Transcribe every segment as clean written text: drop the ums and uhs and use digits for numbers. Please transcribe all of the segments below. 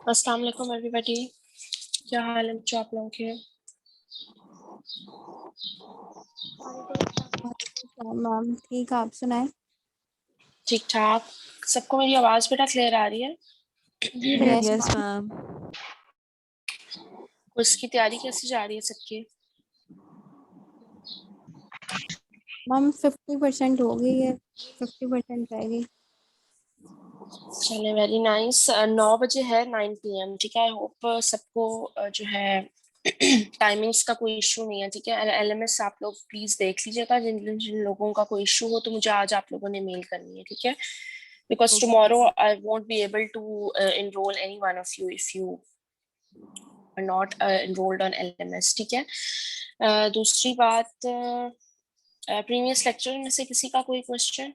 अस्सलाम वालेकुम एवरीबॉडी, क्या हाल है बच्चों आप लोगों के? मैम ठीक, आप सुनाए? ठीक ठाक। सबको मेरी आवाज बेटा क्लियर आ रही है? Yes ma'am. उसकी तैयारी कैसी जा रही है सबकी? मैम 50% हो गई है, 50% रह गई। चले वेरी नाइस। 9 बजे है 9 PM, ठीक है। आई होप सबको जो है टाइमिंग्स का कोई इशू नहीं है, ठीक है। LMS आप लोग प्लीज देख लीजिएगा, जिन जिन लोगों का कोई इशू हो तो मुझे आज आप लोगों ने मेल करनी है, ठीक है। Because tomorrow I won't be able to enroll any one of you if you are not enrolled on LMS, ठीक है। दूसरी बात, प्रीवियस लेक्चर में से किसी का कोई question?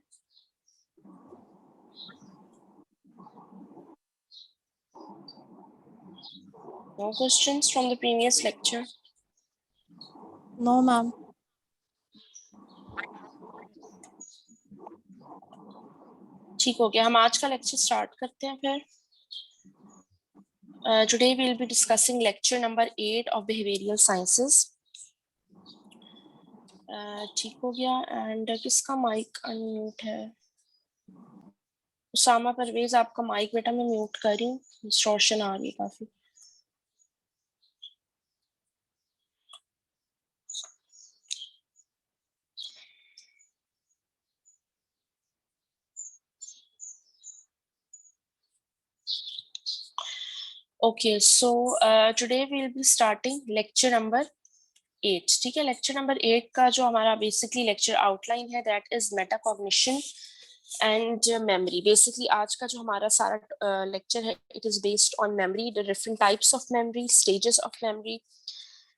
No questions from the previous lecture? No ma'am. ठीक हो गया, हम आज का लेक्चर स्टार्ट करते हैं फिर। Today we will be discussing lecture number 8 of behavioral sciences. ठीक हो गया। एंड किसका माइक अनम्यूट है? उसामा परवेज, आपका माइक बेटा मैं म्यूट कर रही हूँ, डिस्टॉर्शन आ रही है काफी। Okay, so today we will be starting lecture number 8, ठीक है। लेक्चर नंबर 8 का जो हमारा बेसिकली लेक्चर आउटलाइन है that is metacognition and memory. Basically आज का जो हमारा सारा लेक्चर है it is based on memory, the different types of memory, stages of memory,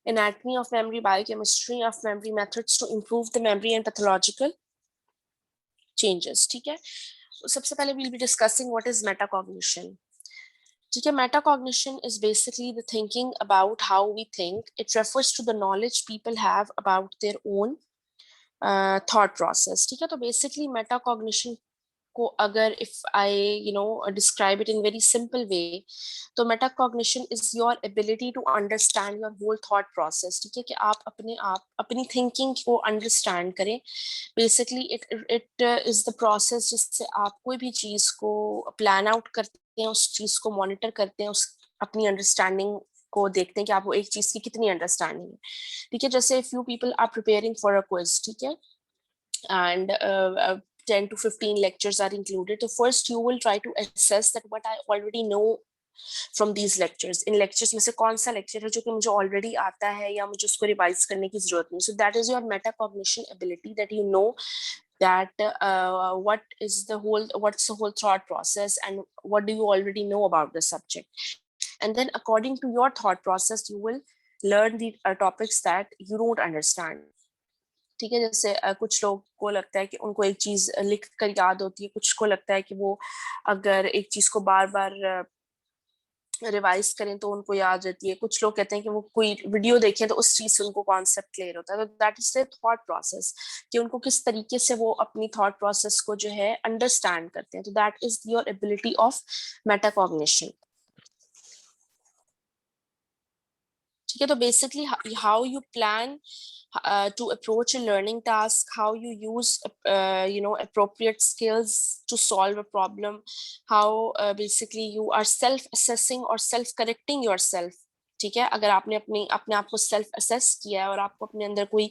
anatomy of memory, biochemistry of memory, methods to improve the memory and pathological changes, ठीक है। सबसे पहले we'll be discussing what is metacognition, ठीक है। Metacognition is basically the thinking about how we think. It refers to the knowledge people have about their own thought process, ठीक है। तो basically metacognition को अगर if I describe it in very simple way, तो metacognition is your ability to understand your whole thought process, ठीक है। कि आप अपनी thinking को understand करें। Basically it is the process जिससे आप कोई भी चीज को plan out करते हैं, उस चीज को monitor करते हैं, उस अपनी understanding को देखते हैं कि आपको एक चीज की कितनी अंडरस्टैंडिंग है, ठीक है। जैसे few people are preparing for a quiz, ठीक है, and 10 to 15 lectures are included. So first you will try to assess that what I already know from these lectures. In lectures में से कौन सा lecture है जो कि मुझे already आता है या मुझे उसको revise करने की जरूरत नहीं। So that is your metacognition ability, that you know that what's the whole thought process and what do you already know about the subject. And then according to your thought process you will learn the topics that you don't understand, ठीक है। जैसे कुछ लोग को लगता है कि उनको एक चीज लिख कर याद होती है, कुछ को लगता है कि वो अगर एक चीज को बार बार रिवाइज करें तो उनको याद रहती है, कुछ लोग कहते हैं कि वो कोई वीडियो देखें तो उस चीज से उनको कॉन्सेप्ट क्लियर होता है। तो that is the thought process, कि उनको किस तरीके से वो अपनी थॉट प्रोसेस को जो है अंडरस्टैंड करते हैं। तो that is your ability of metacognition, ठीक है। तो basically how you plan to approach a learning task, how you use appropriate skills to solve a problem, how basically you are self-assessing or self-correcting yourself ठीक है, अगर आपने अपने आप को सेल्फ असेस किया है और आपको अपने अंदर कोई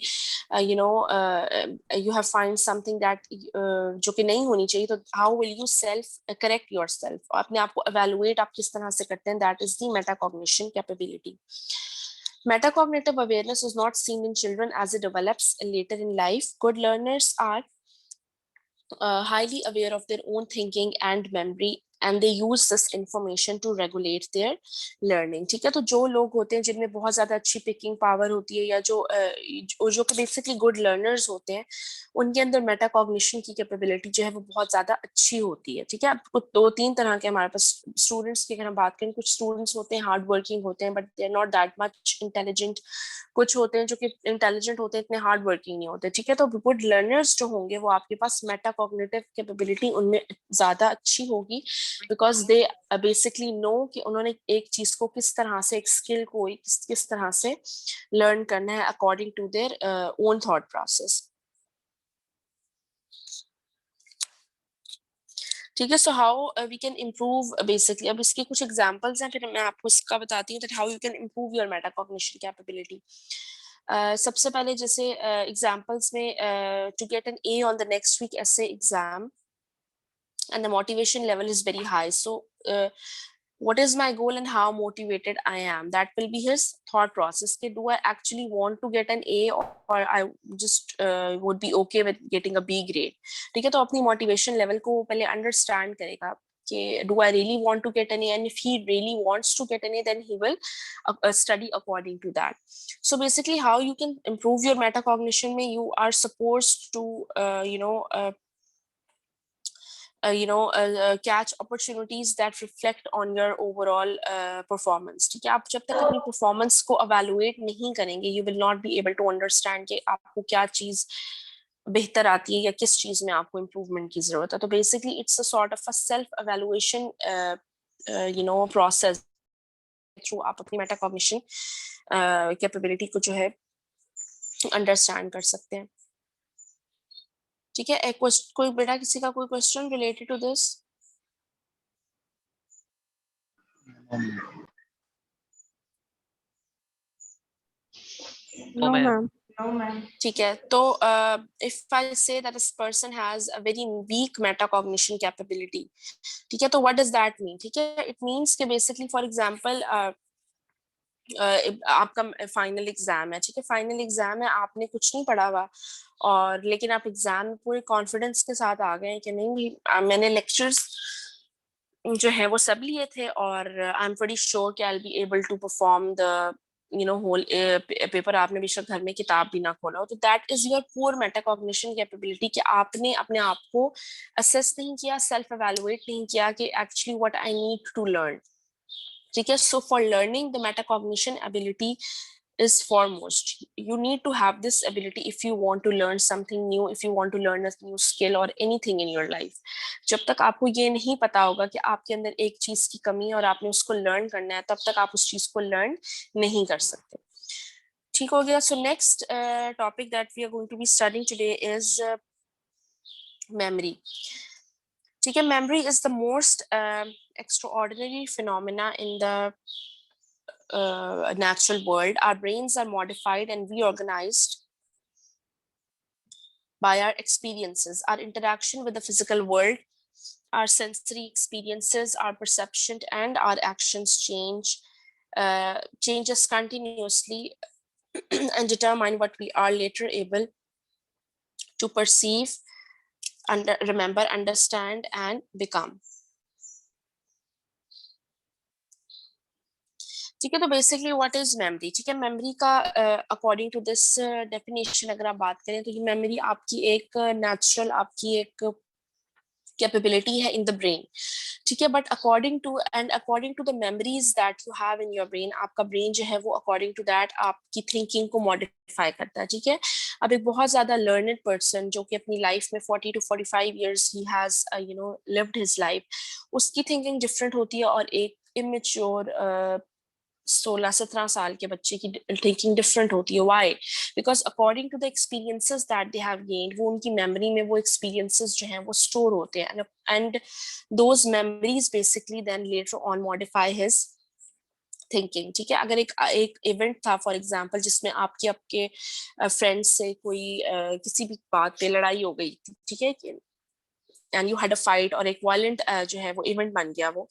you have find something that जो कि नहीं होनी चाहिए, तो how will you self correct your self, अपने आप को एवेलुएट आप किस तरह से करते हैं, that is the metacognition capability. Metacognitive awareness is not seen in children as it develops later in life. Good learners are highly aware of their own thinking and memory, and they use this information to regulate their learning. ठीक है, तो जो लोग होते हैं जिनमें बहुत ज्यादा अच्छी पिकिंग पावर होती है, या जो कि बेसिकली गुड लर्नर्स होते हैं, उनके अंदर मेटाकॉग्निशन की कैपेबिलिटी जो है वो बहुत ज्यादा अच्छी होती है. ठीक है, अब कुछ दो तीन तरह के हमारे पास स्टूडेंट्स की अगर हम बात करें, कुछ स्टूडेंट्स होते हैं हार्ड वर्किंग होते हैं, but they are not that much intelligent. कुछ होते हैं जो कि इंटेलिजेंट होते हैं, इतने हार्ड वर्किंग नहीं होते. ठीक है, तो गुड लर्नर्स जो होंगे वो आपके पास मेटाकॉग्निटिव कैपेबिलिटी उनमें ज्यादा अच्छी होगी, बिकॉज दे बेसिकली नो कि उन्होंने एक चीज को किस तरह से, एक स्किल को किस तरह से लर्न करना है according to their own thought process. ठीक है, so how we can improve basically, अब इसके कुछ एग्जांपल्स हैं, फिर मैं आपको इसका बताती हूँ that how you can improve your metacognition capability. सबसे पहले जैसे एग्जांपल्स में to get an A on the next week essay exam and the motivation level is very high, so what is my goal and how motivated I am, that will be his thought process. Do I actually want to get an A, or I just would be okay with getting a B grade. ठीक है, तो अपनी motivation level को पहले understand करेगा कि do I really want to get an A, and if he really wants to get an A, then he will study according to that. So basically how you can improve your metacognition में, you are supposed to catch opportunities that reflect on your overall performance. ठीक है, आप जब तक अपनी performance को evaluate नहीं करेंगे, you will not be able to understand कि आपको क्या चीज बेहतर आती है या किस चीज में आपको improvement की जरूरत है. तो basically it's a sort of a self evaluation process through आप अपनी metacognition capability को जो है understand कर सकते हैं. ठीक है, कोई बेटा किसी का कोई question related to this? No, ma'am. ठीक है, तो if I say that this person has a very weak metacognition capability, ठीक है, तो व्हाट डज दैट मीन? ठीक है, इट मींस कि बेसिकली फॉर एग्जांपल आपका फाइनल एग्जाम है. ठीक है, फाइनल एग्जाम है, आपने कुछ नहीं पढ़ा हुआ, और लेकिन आप एग्जाम में पूरे कॉन्फिडेंस के साथ आ गए कि नहीं भाई मैंने लेक्चर्स जो है वो सब लिए थे, और आई एम वेरी श्योर कि I will be able to perform the whole paper. आपने बेशक घर में किताब भी ना खोला हो, तो that is your poor metacognition capability, कि आपने अपने आप को असेस नहीं किया, सेल्फ एवेलुएट नहीं किया कि actually what I need to learn. ठीक है, so for learning the metacognition ability is foremost. You need to have this ability if you want to learn something new, if you want to learn a new skill or anything in your life. जब तक आपको ये नहीं पता होगा कि आपके अंदर एक चीज की कमी है और आपने उसको लर्न करना है, तब तक आप उस चीज को लर्न नहीं कर सकते. ठीक हो गया. So next topic that we are going to be studying today is memory. ठीक है, memory is the most extraordinary phenomena in the natural world. Our brains are modified and reorganized by our experiences, our interaction with the physical world, our sensory experiences, our perception, and our actions changes continuously and determine what we are later able to perceive, remember, understand, and become. ठीक है, तो basically what is memory? ठीक है, memory का according to this definition अगर आप बात करें, तो ये मेमोरी आपकी एक नेचुरल आपकी एक कैपेबिलिटी है इन द ब्रेन. ठीक है, but according to the memories that you have in your brain, आपका ब्रेन जो है वो अकॉर्डिंग टू दैट आपकी थिंकिंग को मॉडिफाई करता है. ठीक है, अब एक बहुत ज्यादा लर्नड पर्सन जो कि अपनी लाइफ में 40 to 45 years he has lived his life, उसकी थिंकिंग डिफरेंट होती है, और एक इमेच्योर 16-17 साल के बच्चे की थिंकिंग डिफरेंट होती है. Why? Because according to the experiences that they have gained, वो उनकी मेमोरी में वो एक्सपीरियंसेस जो हैं वो स्टोर होते हैं, and those memories basically then later on modify his thinking, ठीक है। अगर एक इवेंट था फॉर एग्जांपल जिसमें आपके आपके फ्रेंड्स से कोई किसी भी बात पे लड़ाई हो गई थी, ठीक है, and you had a fight, और एक वायलेंट जो है वो इवेंट बन गया, वो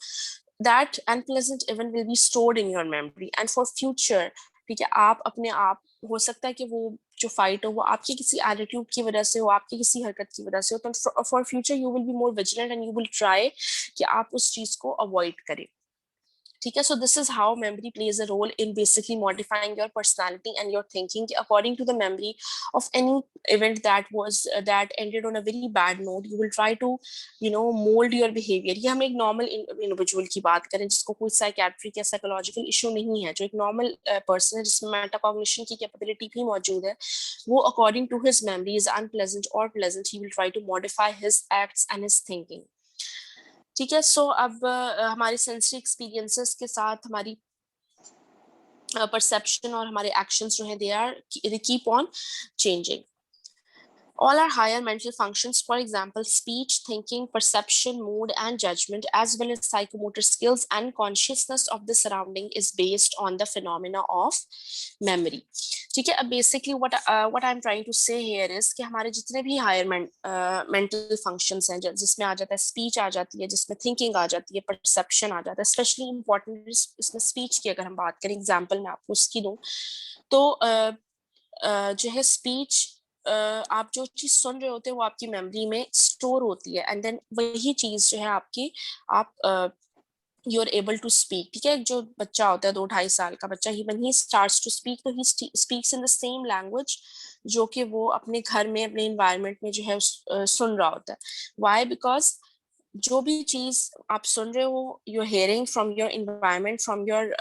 that unpleasant event will be stored in your memory and for future, ठीक है। आप अपने आप, हो सकता है कि वो जो फाइट हो वो आपके किसी एटीट्यूड की वजह से हो, आपकी किसी हरकत की वजह से हो, तो for future you will be more vigilant and you will try कि आप उस चीज को अवॉइड करें, ठीक है। So this is how memory plays a role in basically modifying your personality and your thinking according to the memory of any event that was that ended on a very bad note. You will try to, you know, mold your behavior. ये हम एक normal individual की बात करें जिसको कोई psychiatric या psychological issue नहीं है, जो एक normal person है जिसमें metacognition की capability भी मौजूद है, वो according to his memories, unpleasant or pleasant, he will try to modify his acts and his thinking. ठीक है। सो अब हमारे सेंसरी एक्सपीरियंसेस के साथ हमारी परसेप्शन और हमारे एक्शंस जो हैं they keep on changing. All are higher mental functions, for example, speech, thinking, perception, mood, and judgment, as well as psychomotor skills and consciousness of the surrounding, is based on the phenomena of memory. ठीक है। अब basically what I'm trying to say here is कि हमारे जितने भी higher mental functions हैं, जिसमें आ जाता है speech, आ जाती है जिसमें thinking, आ जाती है perception, आ जाता है, especially important इसमें speech की अगर हम बात करें, example मैं आपको उसकी दूं तो जो है speech, आप जो चीज सुन रहे होते हैं वो आपकी मेमोरी में स्टोर होती है, एंड देन वही चीज जो है आपकी, आप you are able to speak, ठीक है। जो बच्चा होता है 2-2.5 साल का बच्चा, he when he starts to speak, तो he speaks in the same language जो कि वो अपने घर में, अपने एनवायरनमेंट में जो है सुन रहा होता है। व्हाई? बिकॉज जो भी चीज आप सुन रहे हो, you are hearing from your environment, from your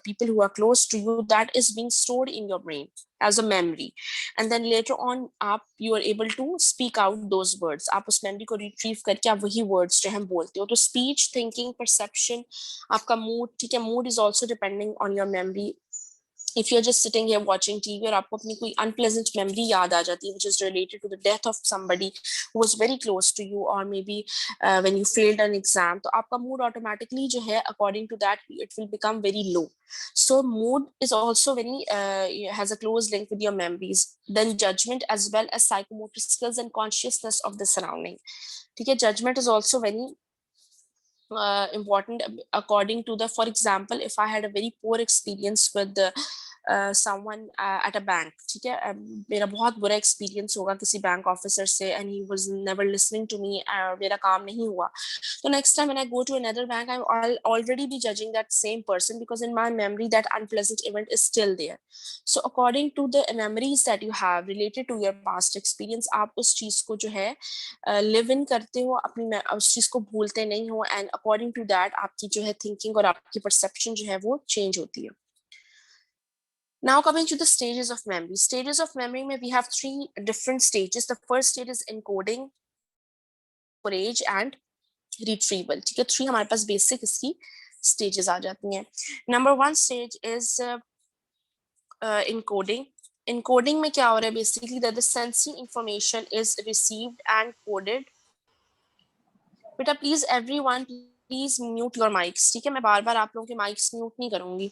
people who are close to you, that is being stored in your brain as a memory, and then later on you are able to speak out those words, आप उस memory को retrieve करके आप वही words जो हम बोलते हो। तो speech, thinking, perception, आपका mood, ठीक है, mood is also depending on your memory. If you're just sitting here watching TV और आपको अपनी कोई unpleasant memory याद आ जाती है which is related to the death of somebody who was very close to you, or maybe when you failed an exam, तो आपका mood automatically जो है according to that it will become very low. So mood is also very has a close link with your memories. Then judgment, as well as psychomotor skills and consciousness of the surrounding. ठीक है, judgment is also very important according to the, for example, if I had a very poor experience with someone at a bank, ठीक है, मेरा बहुत बुरा experience होगा किसी bank officer से, and he was never listening to me, मेरा काम नहीं हुआ, तो next time when I go to another bank, I'll already be judging that same person because in my memory that unpleasant event is still there. So according to the memories that you have related to your past experience, आप उस चीज को जो है live in करते हो, अपनी उस चीज को भूलते नहीं हो, एंड अकॉर्डिंग टू दैट आपकी जो है थिंकिंग और आपकी परसेप्शन जो है वो चेंज होती है। Now coming to the stages of memory. Stages of memory में we have 3 different stages. The first stage is encoding, storage and retrieval. ठीक है, 3 हमारे पास बेसिक इसकी stages आ जाती हैं। Number 1 stage is encoding. Encoding में क्या हो रहा है basically that the sensory information is received and coded. बेटा please everyone please mute your mics, ठीक है, मैं बार बार आप लोगों के माइक्स म्यूट नहीं करूंगी,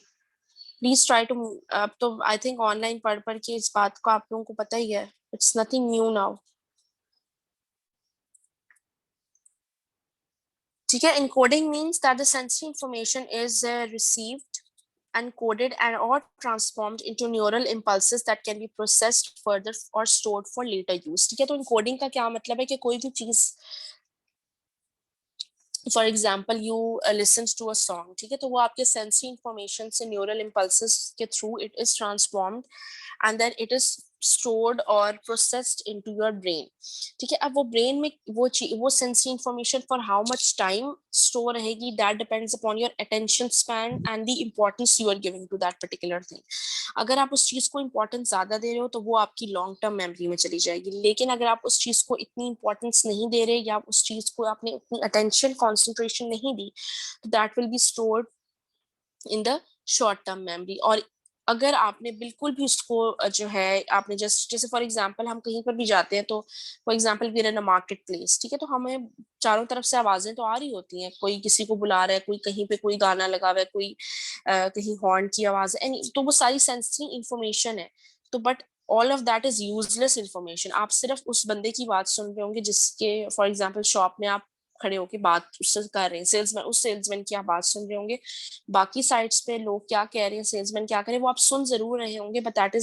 प्लीज ट्राई टू। अब तो आई थिंक ऑनलाइन पढ़ पढ़ के इस बात को आप लोगों को पता ही है, इट्स नथिंग न्यू नाउ, ठीक है। encoding means that the sensory information is received and coded and or transformed into neural impulses that can be processed further or stored for later use, ठीक है। तो encoding का क्या मतलब है कि कोई भी चीज, for example you listen to a song, ठीक है, तो वो आपके सेंसरी इंफॉर्मेशन से न्यूरल इम्पल्सेस के through it is transformed and then it is stored और प्रोसेस्ड इनटू योर ब्रेन, ठीक है। अब वो ब्रेन में वो sensory information for how much time store रहेगी, that depends upon your attention span and the importance you are giving to that particular thing. अगर आप उस चीज को इंपॉर्टेंस ज्यादा दे रहे हो तो वो आपकी लॉन्ग टर्म मेमोरी में चली जाएगी, लेकिन अगर आप उस चीज को इतनी इंपॉर्टेंस नहीं दे रहे या उस चीज को आपने इतनी अटेंशन कॉन्सेंट्रेशन नहीं दी, तो that will be stored in the short term memory. और अगर आपने बिल्कुल भी उसको जो है आपने जैसे फॉर एग्जांपल हम कहीं पर भी जाते हैं, तो for example we are in a market place, ठीक है, तो हमें चारों तरफ से आवाजें तो आ रही होती हैं, कोई किसी को बुला रहा है, कोई कहीं पे कोई गाना लगा हुआ है, कोई कहीं हॉर्न की आवाज है, तो वो सारी सेंसिटिव इंफॉर्मेशन है। तो but all of that is useless information. आप सिर्फ उस बंदे की बात सुन रहे होंगे जिसके फॉर एग्जाम्पल शॉप में आप खड़े होके बात उससे कर रहे हैं, सेल्समैन, उस सेल्समैन की आप बात सुन रहे होंगे। बाकी साइट्स पे लोग क्या कह रहे हैं, सेल्समैन क्या करे, वो आप सुन जरूर रहे होंगे, but that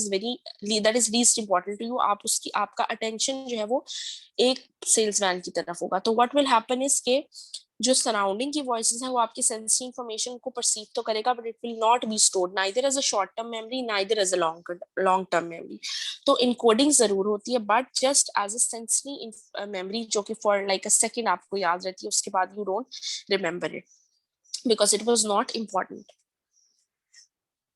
is least important to you. आप उसकी आपका अटेंशन जो है वो एक सेल्समैन की तरफ होगा। तो व्हाट विल हैपन इज के जो सराउंडिंग की वॉइसेस है वो आपकी सेंसिटिव इंफॉर्मेशन को परसीव तो करेगा, but it will not be stored neither as a short term memory neither as a long term memory. तो इनकोडिंग जरूर होती है, but just as a sensitive memory जो कि फॉर लाइक अ सेकेंड आपको याद रहती है, उसके बाद you don't remember it because it was not important.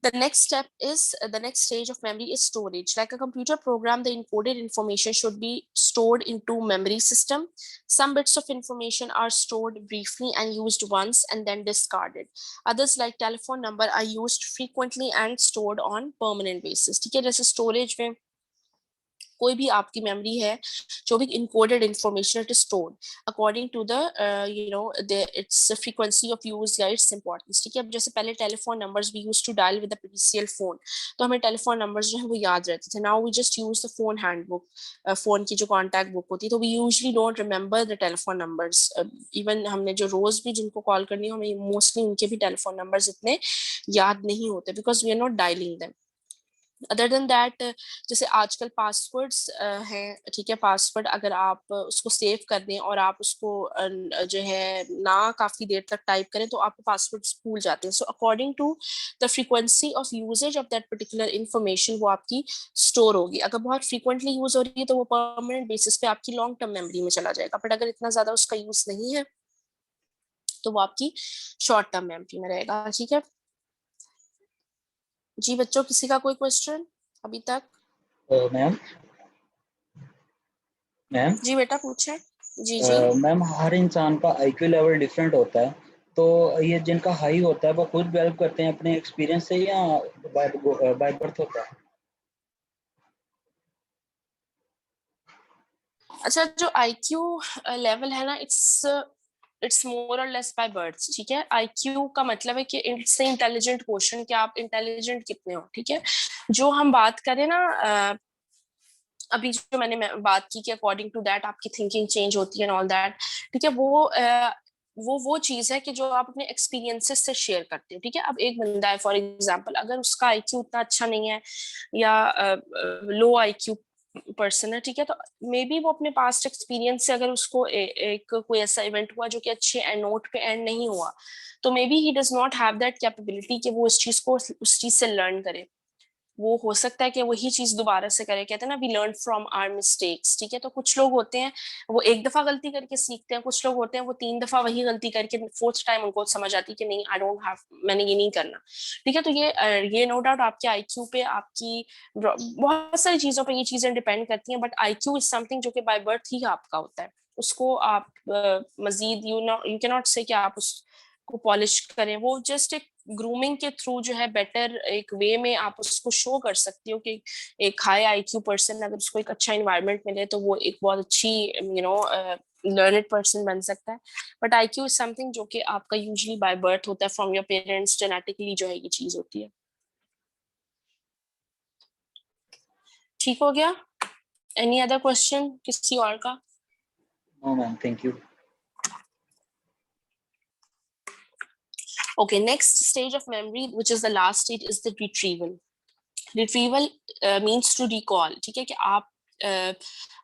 The next stage of memory is storage. Like a computer program, the encoded information should be stored into memory system. Some bits of information are stored briefly and used once and then discarded. Others, like telephone number, are used frequently and stored on permanent basis. ठीक है, जैसे storage में कोई भी आपकी memory है, जो भी encoded information it is stored according to the its frequency of use या इट्स इंपॉर्टेंस। ठीक है, अब जैसे पहले telephone numbers we used to dial with the PCL phone, तो हमें टेलीफोन नंबर्स जो है वो याद रहते थे। Now we just use the phone handbook, phone की जो कॉन्टैक्ट बुक होती है, तो we usually don't remember the telephone numbers. Even हमने जो रोज भी जिनको कॉल करनी हो, हमें मोस्टली उनके भी टेलीफोन नंबर्स इतने याद नहीं होते because we are not dialing them. Other than that, जैसे आजकल पासवर्ड्स हैं, ठीक है, पासवर्ड अगर आप उसको सेव कर दें और आप उसको जो है ना काफी देर तक टाइप करें तो आपको पासवर्ड्स भूल जाते हैं। So according to the frequency of usage of that particular information वो आपकी स्टोर होगी। अगर बहुत फ्रीक्वेंटली यूज हो रही है तो वो परमानेंट बेसिस पे आपकी लॉन्ग टर्म मेमोरी में चला जाएगा, बट अगर इतना ज्यादा उसका यूज नहीं है तो वो आपकी शॉर्ट टर्म मेमोरी में रहेगा। ठीक है जी बच्चों, किसी का कोई क्वेश्चन अभी तक? मैम मैम जी बेटा पूछे। जी जी। मैम, हर इंसान का आईक्यू लेवल डिफरेंट होता है, तो ये जिनका हाई होता है वो खुद डेवलप करते हैं अपने एक्सपीरियंस से या बाय बर्थ होता है? अच्छा, जो आईक्यू लेवल है ना, इट्स मोर और लेस बाय बर्थ। ठीक है, आईक्यू का मतलब है कि इट्स इंटेलिजेंट क्वेश्चन कि आप इंटेलिजेंट कितने हो। ठीक है, जो हम बात करें ना अभी जो मैंने बात की कि अकॉर्डिंग टू दैट आपकी थिंकिंग चेंज होती है एंड ऑल दैट। ठीक है, वो चीज है कि जो आप अपने एक्सपीरियंसेस से शेयर करते हो। ठीक है, अब एक बंदा है फॉर एग्जांपल, अगर उसका आईक्यू उतना अच्छा नहीं है या लो आईक्यू पर्सन है, ठीक है, तो मे बी वो अपने पास्ट एक्सपीरियंस से अगर उसको एक कोई ऐसा इवेंट हुआ जो कि अच्छे नोट पे एंड नहीं हुआ, तो may be he does not have that capability कि वो उस चीज से लर्न करे। वो हो सकता है कि वही चीज दोबारा से करे। कहते हैं ना, we learn from our mistakes. ठीक है, तो कुछ लोग होते हैं वो एक दफा गलती करके सीखते हैं, कुछ लोग होते हैं वो 3 दफा वही गलती करके फोर्थ टाइम उनको समझ आती है कि नहीं, आई डोंट हैव, मैंने ये नहीं करना। ठीक है, तो ये नो डाउट आपके आईक्यू पे, आपकी बहुत सारी चीजों पे ये चीजें डिपेंड करती हैं, बट आईक्यू इज समथिंग जो कि बाय बर्थ ही आपका होता है। उसको आप मजीद यू कैन नॉट से कि आप उसको पॉलिश करें। वो जस्ट एक ग्रूमिंग के थ्रू जो है बेटर एक वे में आप उसको शो कर सकती हो कि एक हाई आईक्यू पर्सन अगर उसको एक अच्छा इन्वायरमेंट मिले तो वो एक बहुत अच्छी लर्नड पर्सन बन सकता है। बट आईक्यू इज समथिंग जो कि आपका यूजुअली बाय बर्थ होता है, फ्रॉम योर पेरेंट्स, जेनेटिकली जो है ये चीज होती है। ठीक हो गया? एनी अदर क्वेश्चन किसी और का? No ma'am, thank you. Okay, next stage of memory, which is the last stage, is the retrieval. Retrieval means to recall. ठीक है, कि आप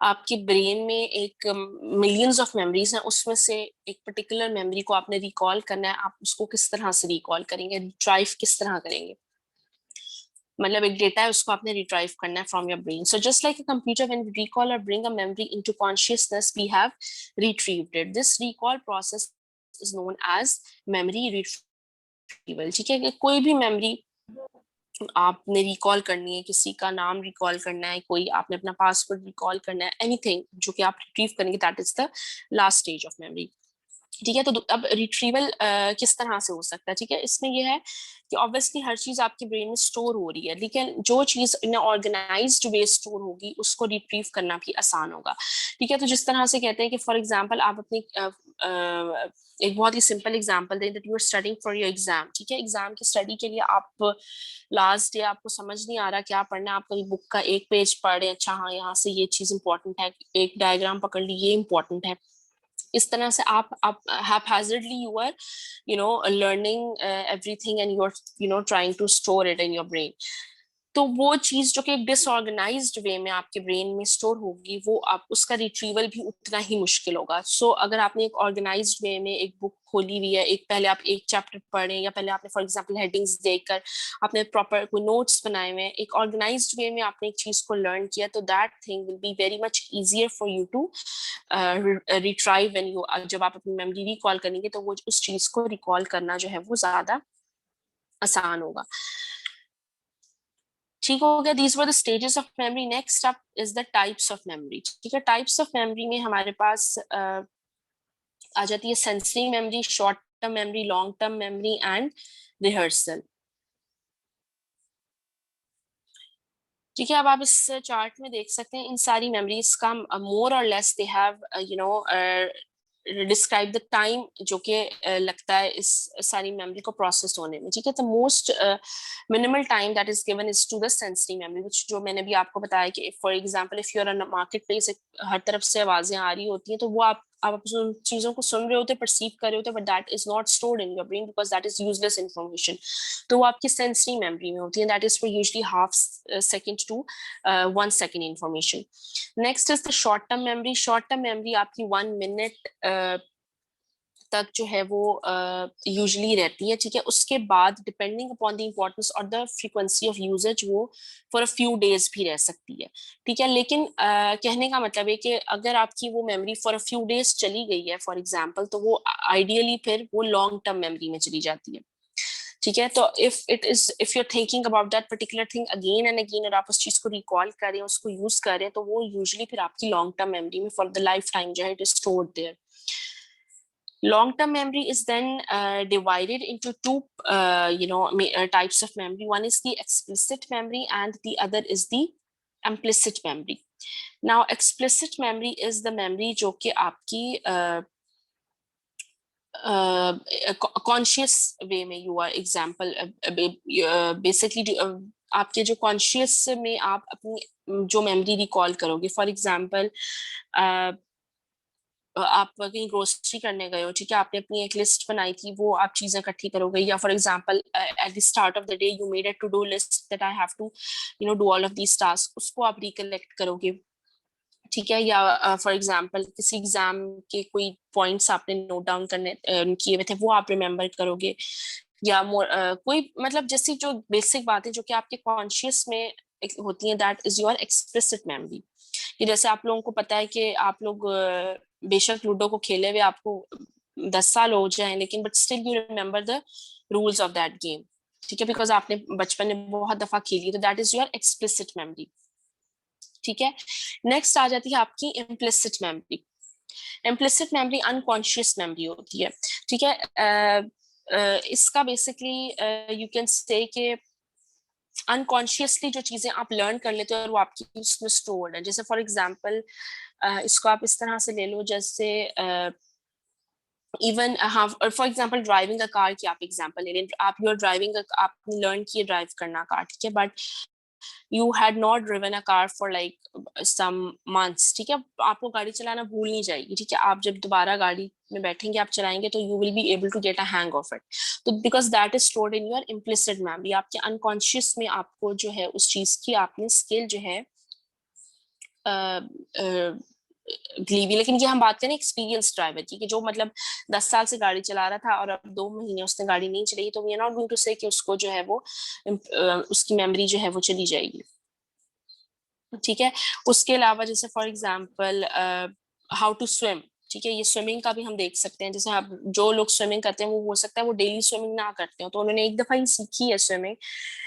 आपके ब्रेन में एक मिलियंस ऑफ मेमोरीज हैं, उसमें से एक पर्टिकुलर मेमोरी को आपने रिकॉल करना है। आप उसको किस तरह से रिकॉल करेंगे, रिट्राइव किस तरह करेंगे? मतलब एक डेटा है, उसको आपने रिट्राइव करना है from your brain. So just like a computer, when we recall और bring a memory into consciousness, we have retrieved it. This recall process is known as memory retrieval. ठीक है, कि कोई भी मेमोरी आपने रिकॉल करनी है, किसी का नाम रिकॉल करना है, कोई आपने अपना पासवर्ड रिकॉल करना है, एनीथिंग जो कि आप रिट्रीव करेंगे, that is the last stage of memory. ठीक है। तो अब रिट्रीवल किस तरह से हो सकता है, ठीक है, इसमें ये है कि ऑब्वियसली हर चीज आपके ब्रेन में स्टोर हो रही है, लेकिन जो चीज इन ऑर्गेनाइज्ड वे स्टोर होगी उसको रिट्रीव करना भी आसान होगा। ठीक है। तो जिस तरह से कहते हैं कि फॉर एग्जांपल आप अपनी एक बहुत ही सिंपल एग्जांपल दें, that you are studying for your exam, ठीक है, एग्जाम की स्टडी के लिए आप लास्ट डे आपको समझ नहीं आ रहा क्या पढ़ना है, आप कभी बुक का एक पेज पढ़े, अच्छा हाँ यहाँ से ये चीज इंपॉर्टेंट है, एक डायग्राम पकड़ ली ये इंपॉर्टेंट है, इस तरह से आप haphazardly you are learning everything and you're trying to store it in your brain। तो वो चीज जो कि एक डिसऑर्गेनाइज्ड वे में आपके ब्रेन में स्टोर होगी, वो आप उसका रिट्रीवल भी उतना ही मुश्किल होगा। सो अगर आपने एक ऑर्गेनाइज्ड वे में एक बुक खोली हुई है, एक पहले आप एक चैप्टर पढ़ें, या पहले आपने फॉर एग्जांपल हेडिंग्स देखकर आपने प्रॉपर कोई नोट्स बनाए हुए हैं, एक ऑर्गेनाइज्ड वे में आपने एक चीज को लर्न किया, तो that thing will be very much easier for you to retrieve when you, जब आप अपनी मेमोरी रिकॉल करेंगे तो वो उस चीज को रिकॉल करना जो है वो ज्यादा आसान होगा। ठीक हो गया। These were the stages of memory. Next up is the types of memory. ठीक है। टाइप्स ऑफ मेमोरी में हमारे पास आ जाती है sensory memory, short term memory, long term memory and rehearsal. ठीक है। अब आप इस चार्ट में देख सकते हैं इन सारी मेमोरीज का मोर और less they have describe the time जो कि लगता है इस सारी मेमोरी को प्रोसेस होने में। ठीक है। तो most minimal time that is given is to the sensory memory, which जो मैंने भी आपको बताया कि for example if you are on market place, हर तरफ से आवाजें आ रही होती हैं, तो वो आप उन चीजों को सुन रहे होते, परसीव कर रहे होते, but that is not stored in your brain because that is useless information. तो वो आपकी सेंसरी मेमोरी में होती है, that is for usually half second to 1 second information. Next is the short term memory. Short term memory आपकी 1 minute तक जो है वो यूजुअली रहती है। ठीक है। उसके बाद डिपेंडिंग अपॉन द इम्पोर्टेंस और द फ्रीक्वेंसी ऑफ यूजेज वो फॉर अ फ्यू डेज भी रह सकती है। ठीक है। लेकिन कहने का मतलब है कि अगर आपकी वो memory for a few days चली गई है फॉर एग्जांपल, तो वो आइडियली फिर वो लॉन्ग टर्म मेमोरी में चली जाती है। ठीक है। तो if you are thinking about that particular thing again and again, और आप उस चीज को रिकॉल करें, उसको यूज करें, तो वो यूजुअली फिर आपकी लॉन्ग टर्म मेमोरी में फॉर द लाइफ टाइम जो है it is stored there. Long-term memory is then divided into two types of memory. One is the explicit memory and the other is the implicit memory. Now explicit memory is the memory जो कि आपकी conscious वे में you are example basically आपके जो conscious में आप अपनी जो मेमोरी रिकॉल करोगे, फॉर एग्जाम्पल आप कहीं ग्रोसरी करने गए हो, ठीक है, आपने अपनी एक लिस्ट बनाई थी, वो आप चीजें इकट्ठी करोगे, या for example at the start of the day you made a to do list that I have to do all of these task, उसको आप रिकलेक्ट करोगे। ठीक है। या फॉर एग्जांपल किसी एग्जाम के कोई पॉइंट्स आपने नोट डाउन करने किए हुए थे, वो आप रिमेम्बर करोगे। या कोई मतलब जैसी जो बेसिक बातें जो कि आपके कॉन्शियस में होती हैं, that is your explicit memory. कि जैसे आप लोगों को पता है कि आप लोग बेशक लूडो को खेले हुए आपको 10 साल हो जाए, लेकिन but still you remember the rules of that game. ठीक है। बिकॉज आपने बचपन में बहुत दफा खेली, तो that is your explicit memory. ठीक है। नेक्स्ट आ जाती है आपकी implicit memory. Implicit memory unconscious memory होती है। ठीक है। इसका बेसिकली यू कैन से कि अनकॉन्शियसली जो चीजें आप लर्न कर लेते हो और वो आपकी उसमें स्टोर्ड है। जैसे फॉर एग्जांपल इसको आप इस तरह से ले लो, जैसे इवन हाँ, for example driving a car की आप एग्जांपल ले लें, आप यू आर ड्राइविंग, आपने लर्न किए ड्राइव करना कार, ठीक है, but you had not driven a car for like some months। ठीक है। आपको गाड़ी चलाना भूल नहीं जाएगी। ठीक है। आप जब दोबारा गाड़ी में बैठेंगे, आप चलाएंगे, तो you will be able to get a hang of it। तो because that is stored in your implicit memory, आपके unconscious में आपको जो है उस चीज की आपने स्किल जो है ली। लेकिन ये हम बात करें एक्सपीरियंस ड्राइवर की, कि जो मतलब 10 साल से गाड़ी चला रहा था और अब 2 महीने उसने गाड़ी नहीं चलाई, तो we are not going to say कि उसको जो है वो उसकी मेमोरी जो है वो चली जाएगी। ठीक है। उसके अलावा जैसे for example how to swim, ठीक है, ये स्विमिंग का भी हम देख सकते हैं। जैसे आप जो लोग स्विमिंग करते हैं, वो हो सकता है वो डेली स्विमिंग ना करते हो, तो उन्होंने एक दफा ही सीखी है swimming,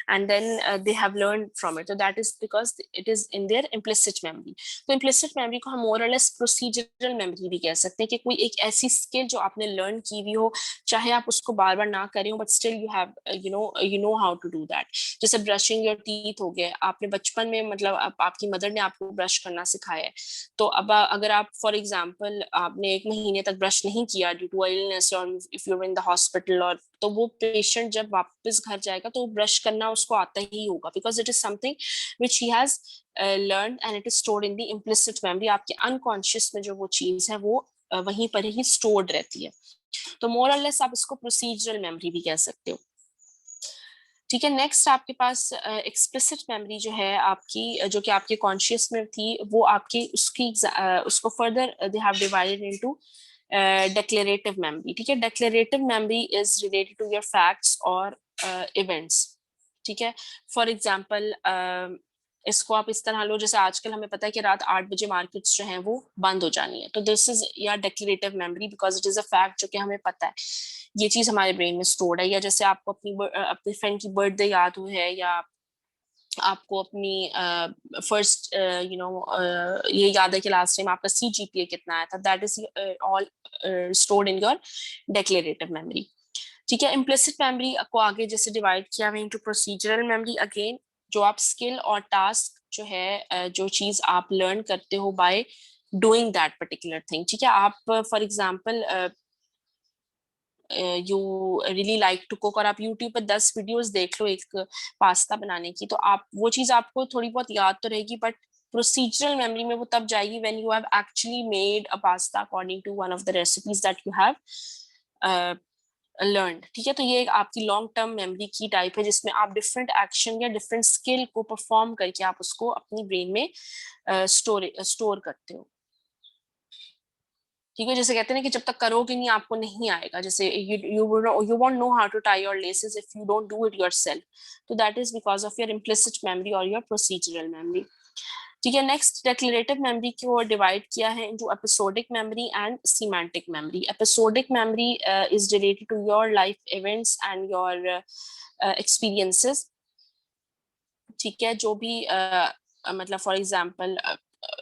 and then they have learned from it. So that is because it is in their implicit memory. तो implicit memory को हम more or less procedural memory भी कह सकते हैं कि कोई एक ऐसी skill जो आपने learn की हुई हो, चाहे आप उसको बार बार ना करें हो, but still you have you know how to do that. जैसे brushing your teeth हो गया, आपने बचपन में मतलब आपकी मदर ने आपको ब्रश करना सिखाया है, तो अब अगर आप फॉर एग्जांपल आपने 1 महीने तक ब्रश नहीं किया ड्यू टू इलनेस और if you are in the hospital, और तो वो पेशेंट जब वापस घर जाएगा तो ब्रश करना उसको आता ही होगा, because it is something which he has learn and it is stored in the implicit memory. आपके अनकॉन्शियस में जो वो चीज है वो वहीं पर ही स्टोर्ड रहती है. तो मोर और लेस आप इसको प्रोसीजरल मेमोरी भी कह सकते हो. ठीक है, नेक्स्ट आपके पास एक्सप्लिसिट मेमोरी जो है आपकी, जो कि आपके कॉन्शियस में थी, वो आपकी उसको further they have divided into declarative memory. ठीक है, declarative memory is related to your facts और events. ठीक है, फॉर एग्जाम्पल इसको आप इस तरह लो, जैसे आजकल हमें पता है कि रात 8 बजे मार्केट्स जो हैं वो बंद हो जानी है, तो दिस इज या declarative memory because it is a fact जो कि हमें पता है, ये चीज हमारे ब्रेन में स्टोर्ड है. या जैसे आपको अपनी फ्रेंड की बर्थडे याद हुई है, या आपको अपनी फर्स्ट ये याद है कि लास्ट टाइम आपका CGPA कितना आया था, that is all stored in your declarative memory. ठीक है, इम्प्लिसिट मेमोरी को आगे जैसे डिवाइड किया हुआ इनटू प्रोसीजरल मेमोरी. अगेन जो आप स्किल और टास्क जो है, जो चीज आप लर्न करते हो by doing that particular thing. ठीक है, आप for example you really like to cook और आप यूट्यूब पर 10 वीडियोस देख लो एक पास्ता बनाने की, तो आप वो चीज आपको थोड़ी बहुत याद तो रहेगी, बट प्रोसीजरल मेमोरी में वो तब जाएगी when you have actually made a pasta according to one of the recipes that you have learned. ठीक है, तो ये आपकी लॉन्ग टर्म मेमोरी की टाइप है जिसमें आप डिफरेंट एक्शन या डिफरेंट स्किल को परफॉर्म करके आप उसको अपनी ब्रेन में स्टोर करते हो. ठीक है, जैसे कहते हैं ना कि जब तक करोगे नहीं आपको नहीं आएगा, जैसे you won't know how to tie your laces if you don't do it yourself. तो that is because of your implicit memory or your procedural memory. ठीक है, नेक्स्ट डेक्लेरेटिव मेमोरी को डिवाइड किया है into episodic memory and semantic memory. Episodic memory is related to your life events and your experiences. ठीक है, जो भी मतलब फॉर एग्जांपल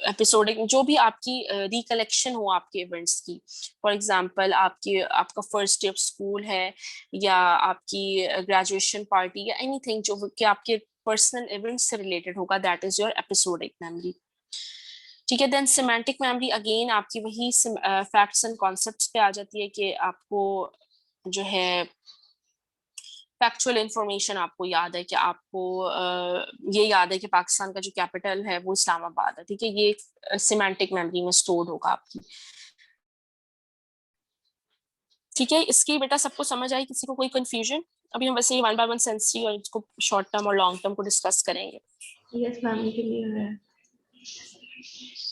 एपिसोडिक जो भी आपकी रिकलेक्शन हो आपके इवेंट्स की, फॉर एग्जांपल आपका फर्स्ट डे ऑफ स्कूल है, या आपकी ग्रेजुएशन पार्टी, या एनीथिंग जो कि आपके पर्सनल इवेंट्स से रिलेटेड होगा, that is your episodic memory. ठीक है, देन सिमेंटिक मेमोरी अगेन आपकी वही फैक्ट्स एंड कॉन्सेप्ट्स पे आ जाती है कि आपको जो है फैक्चुअल इंफॉर्मेशन आपको याद है कि आपको ये याद है कि पाकिस्तान का जो कैपिटल है वो इस्लामाबाद है. ठीक है, ये सिमेंटिक मेमोरी में स्टोर्ड होगा आपकी. ठीक है, इसकी बेटा सबको समझ आई, किसी को कोई कंफ्यूजन? अभी हम वैसे ही 1 बाय 1 सेंसरी और इसको शॉर्ट टर्म और लॉन्ग टर्म को डिस्कस करेंगे. यस मैम, क्लियर है.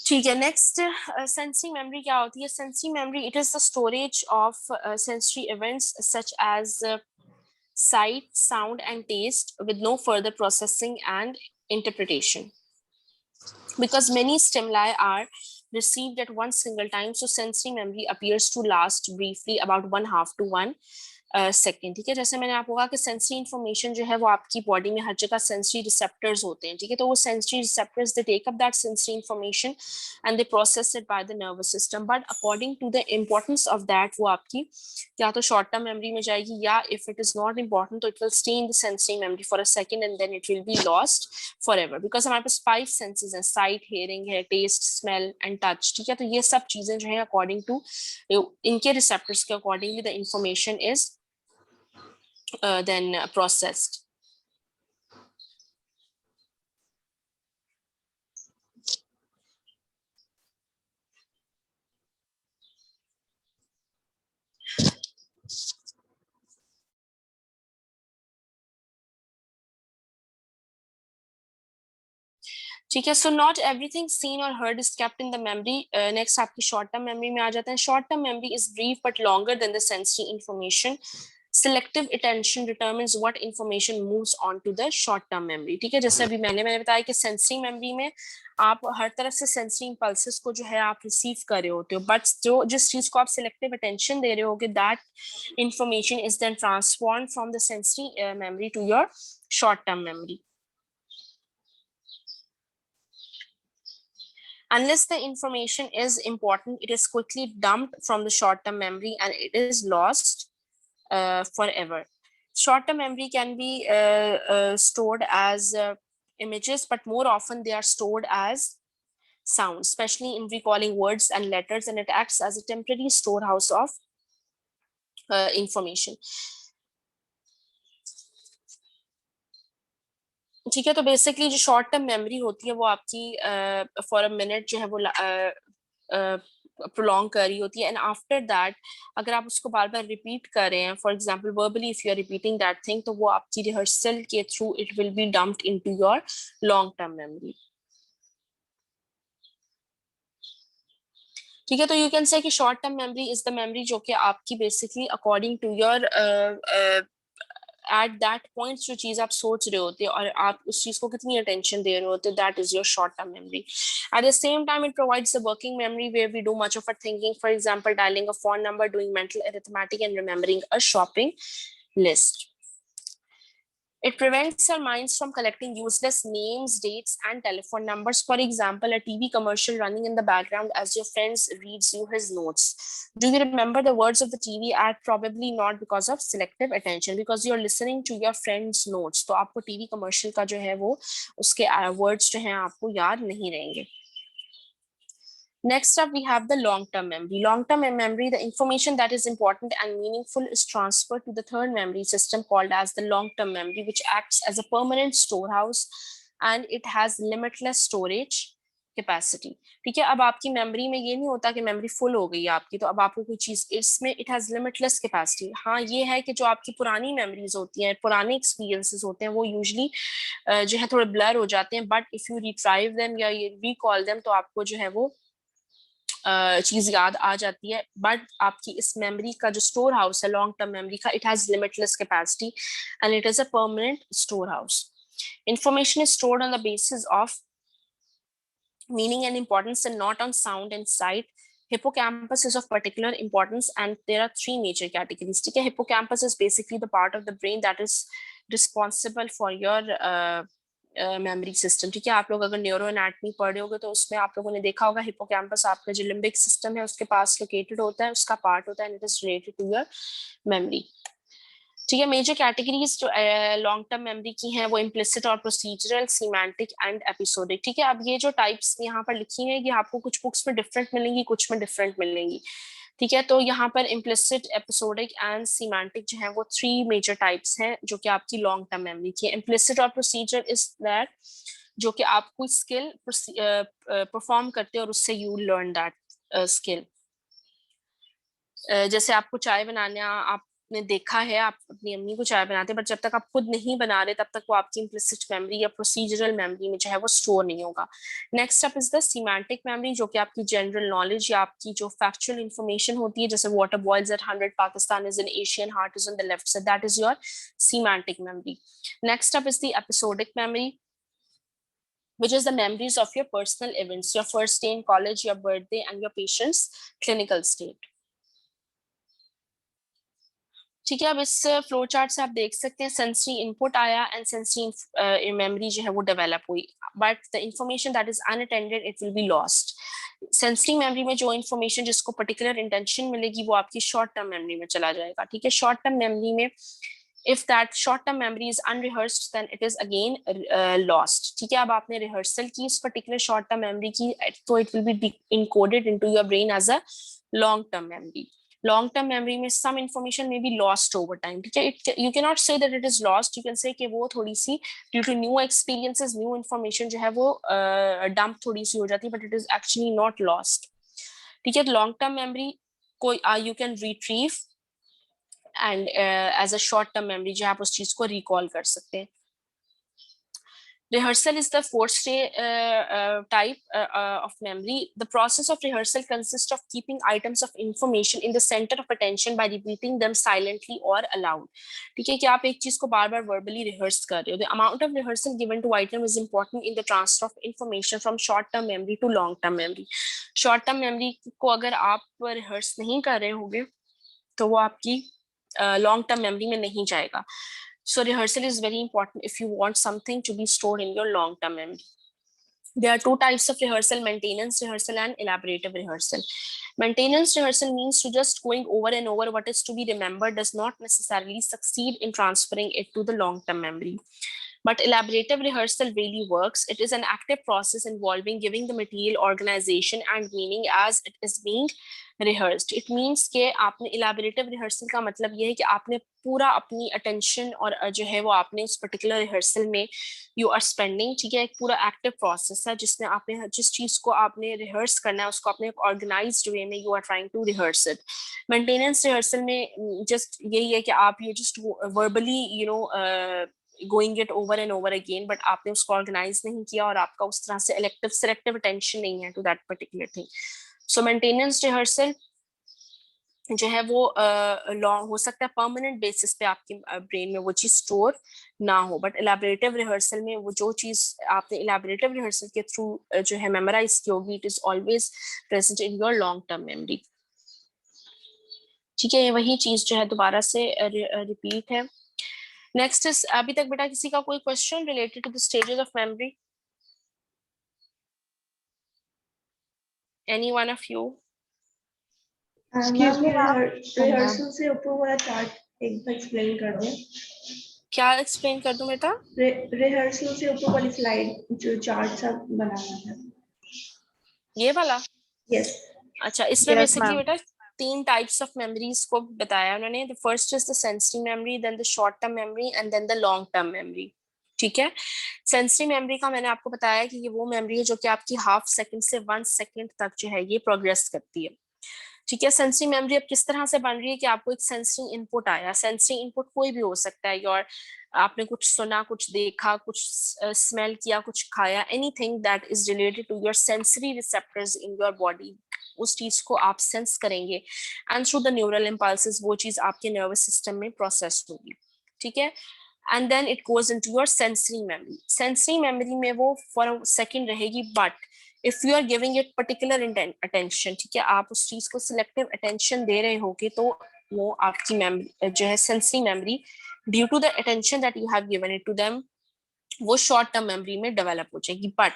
ठीक है, नेक्स्ट सेंसरी मेमोरी क्या होती है? Sensory memory it is the storage of sensory events such as sight, sound and taste with no further processing and interpretation. Because many stimuli are received at one single time, so sensory memory appears to last briefly about 1/2 to 1 second. ठीक है, जैसे मैंने आपको कहा कि sensory information जो है वो आपकी बॉडी में हर जगह सेंसरी रिसेप्टर्स होते हैं. ठीक है, तो वो sensory receptors they take up that sensory information and they process it by the nervous system, but according to the importance of that वो आपकी या तो शॉर्ट टर्म मेमोरी में जाएगी, या if it is not important तो it will stay in the sensory memory for a second and then it will be lost for ever. Because हमारे पास 5 सेंसेस हैं, साइट, हियरिंग है, टेस्ट, स्मेल एंड टच. ठीक है, तो ये सब चीजें जो है अकॉर्डिंग टू इनके रिसेप्टर्स के accordingly the information is then processed. ठीक है, सो नॉट एवरीथिंग सीन और heard is kept in the memory. Next आपकी शॉर्ट टर्म मेमोरी में आ जाते हैं. Short term memory is brief but longer than the sensory information. Selective attention determines what information moves on to the short term memory. ठीक है, जैसे अभी मैंने बताया कि सेंसरी मेमोरी में आप हर तरफ से सेंसरी इंपल्सेस को जो है आप रिसीव कर रहे होते हो, बट जो जिस चीज को आप सिलेक्टिव अटेंशन दे रहे होगे, that information is then transform from the sensory memory to your short term memory. Unless the information is important, it is quickly dumped from the short-term memory and it is lost forever. Short-term memory can be stored as images, but more often they are stored as sounds, especially in recalling words and letters, and it acts as a temporary storehouse of information. ठीक है, तो basically जो short term memory होती है वो आपकी for a minute जो है वो प्रोलॉन्ग कर रही होती है, एंड आफ्टर दैट अगर आप उसको बार बार रिपीट कर रहे हैं, for example verbally if you are repeating that thing, तो वो आपकी रिहर्सल के through it will be dumped into your long term memory. ठीक है, तो यू कैन से कि short term memory is the memory जो कि आपकी basically according to your at that point जो चीज आप सोच रहे होते हैं और आप उस चीज को कितनी अटेंशन दे रहे होते, that is your short term memory. At the same time, it provides the working memory where we do much of our thinking, for example dialing a phone number, doing mental arithmetic, and remembering a shopping list. It prevents our minds from collecting useless names, dates, and telephone numbers. For example, a TV commercial running in the background as your friend reads you his notes. Do you remember the words of the TV ad? Probably not, because of selective attention, because you're listening to your friend's notes. तो आपको TV commercial का जो है वो उसके words जो हैं आपको याद नहीं रहेंगे. Next up, we have the long-term memory. Long-term memory, the information that is important and meaningful is transferred to the third memory system called as the long-term memory, which acts as a permanent storehouse and it has limitless storage capacity. ठीक है, अब आपकी memory में ये नहीं होता कि memory full हो गई आपकी, तो अब आपको कोई चीज इसमें इट हैज लिमिटलेस कैपेसिटी. हाँ, ये है कि जो आपकी पुरानी मेमोरीज होती हैं, पुराने एक्सपीरियंसेस होते हैं, वो यूजली जो है थोड़े ब्लर हो जाते हैं, but if you retrieve them या रिकॉल देम तो आपको जो है वो चीज याद आ जाती है. बट आपकी इस मेमोरी का जो स्टोर हाउस है लॉन्ग टर्म मेमोरी का, it has limitless capacity and it is a permanent store house. Information is stored on the basis of meaning and importance and not on sound and sight. Hippocampus is of particular importance and there are three major categories. ठीक है, hippocampus is basically the part of the brain that is responsible for your memory system. ठीक है, आप लोग अगर neuro anatomy पढ़ रहे होगे तो उसमें आप लोगों ने देखा होगा हिप्पोकैम्पस आपका जो लिम्बिक सिस्टम है उसके पास लोकेटेड होता है, उसका पार्ट होता है, and it is related to your memory. ठीक है, मेजर कैटेगरीज जो लॉन्ग टर्म मेमोरी की हैं वो इम्प्लिसिट और प्रोसीजरल, सीमेंटिक एंड एपिसोडिक. ठीक है, अब ये जो टाइप्स यहाँ पर लिखी हैं ये आपको कुछ बुक्स में डिफरेंट मिलेंगी, कुछ में डिफरेंट मिलेंगी. ठीक है, तो यहाँ पर इम्प्लिसिट, एपिसोडिक एंड सीमेंटिक जो है वो थ्री मेजर टाइप्स हैं जो कि आपकी लॉन्ग टर्म मेमोरी की है. इम्प्लिसिट और प्रोसीजर इज दैट जो कि आप कोई स्किल परफॉर्म करते हो और उससे यू लर्न दैट स्किल. जैसे आपको चाय बनाना आपने देखा है, आप अपनी अम्मी को चाय बनाते हैं, बट जब तक आप खुद नहीं बना रहे तब तक वो आपकी इम्प्लिसिट मेमोरी या प्रोसीजरल मेमोरी में जो है वो स्टोर नहीं होगा. Next up is the semantic memory जो कि आपकी जनरल नॉलेज या आपकी जो फैक्चुअल इंफॉर्मेशन होती है, जैसे water boils at 100, Pakistan is an Asian, heart is on the left side, that is your semantic memory. Next up is the episodic memory which is the memories of your personal events, your first day in college, your birthday, and your patient's clinical state. ठीक है, अब इस flow chart से आप देख सकते हैं sensory input आया एंड सेंसरी मेमोरी जो है वो डेवलप हुई, but the information that is unattended it will be lost. Sensory memory में जो इंफॉर्मेशन जिसको पर्टिकुलर इंटेंशन मिलेगी वो आपकी शॉर्ट टर्म मेमोरी में चला जाएगा. ठीक है, शॉर्ट टर्म मेमोरी में if that short term memory is unrehearsed then it is again lost. ठीक है, अब आपने रिहर्सल की इस पर्टिकुलर शॉर्ट टर्म मेमोरी की तो it will be encoded into your brain as a long term memory. Long term memory में some information may be lost over time. ठीक है, you cannot say that it is lost, you can say कि वो थोड़ी सी due to new experiences, new information जो है वो dump थोड़ी सी हो जाती है, but it is actually not lost. ठीक है, long term memory को you can retrieve and as a short term memory जो आप उस चीज को रिकॉल कर सकते हैं. Rehearsal is the fourth type of memory. The process of rehearsal consists of keeping items of information in the center of attention by repeating them silently or aloud. ठीक है कि आप एक चीज को बार बार verbally rehearse कर रहे हो. The amount of rehearsal given to item is important in the transfer of information from short-term memory to long-term memory. Short-term memory को अगर आप rehearse नहीं कर रहे होगे तो वो आपकी long-term memory में नहीं जाएगा. So rehearsal is very important if you want something to be stored in your long-term memory. There are two types of rehearsal: maintenance rehearsal and elaborative rehearsal. Maintenance rehearsal means to just going over and over what is to be remembered does not necessarily succeed in transferring it to the long-term memory. But elaborative rehearsal really works. It is an active process involving giving the material organization and meaning as it is being rehearsed. It means कि आपने elaborative rehearsal का मतलब ये है कि आपने पूरा अपनी attention और जो है वो आपने उस particular rehearsal में you are spending, ठीक है, एक पूरा active process है जिसमें आपने जिस चीज को आपने rehearse करना है उसको आपने एक organized way में you are trying to rehearse it. Maintenance rehearsal में just यही है कि आप ये just verbally going it over and over again, but आपने उसको organize नहीं किया और आपका उस तरह से selective attention नहीं है to that particular thing. So maintenance rehearsal जो है वो लॉन्ग हो सकता है, परमानेंट बेसिस पे आपके ब्रेन में वो चीज स्टोर ना हो, बट इलैबोरेटिव रिहर्सल में वो जो चीज आपने इलैबोरेटिव रिहर्सल के थ्रू जो है मेमोराइज की होगी it is always present in your long term memory. ठीक है, ये वही चीज जो है दोबारा से रिपीट है. नेक्स्ट इज, अभी तक बेटा किसी का कोई question related to the stages of memory? Any one of you? Rehearsal से ऊपर वाला चार्ट एक बार एक्सप्लेन कर दो. क्या एक्सप्लेन कर दूं बेटा? रिहर्सल से ऊपर वाली स्लाइड जो चार्ट सब बना हुआ है ये वाला? यस. अच्छा, इसमें Yes, बेसिकली ma'am. बेटा तीन टाइप्स ऑफ मेमोरीज को बताया उन्होंने. The first is the sensory memory, then the short term memory and then the long term memory. ठीक है, सेंसरी मेमोरी का मैंने आपको बताया कि ये वो मेमोरी है जो कि आपकी हाफ सेकंड से 1 सेकंड तक जो है ये प्रोग्रेस करती है. ठीक है, सेंसरी मेमोरी अब किस तरह से बन रही है कि आपको एक सेंसरी इनपुट आया. सेंसरी इनपुट कोई भी हो सकता है, योर आपने कुछ सुना, कुछ देखा, कुछ स्मेल किया, कुछ खाया, anything that is related to your sensory receptors in your body, उस चीज को आप सेंस करेंगे and through the neural impulses वो चीज आपके नर्वस सिस्टम में प्रोसेस होगी. ठीक है, and then it goes into your sensory memory. Sensory memory में वो फॉर अ सेकंड रहेगी, but if you are giving it particular attention, ठीक है, आप उस चीज को सिलेक्टिव अटेंशन दे रहे होगे तो वो आपकी मेमोरी जो है sensory memory due to the attention that you have given it to them वो शॉर्ट टर्म मेमोरी में डेवलप हो जाएगी. बट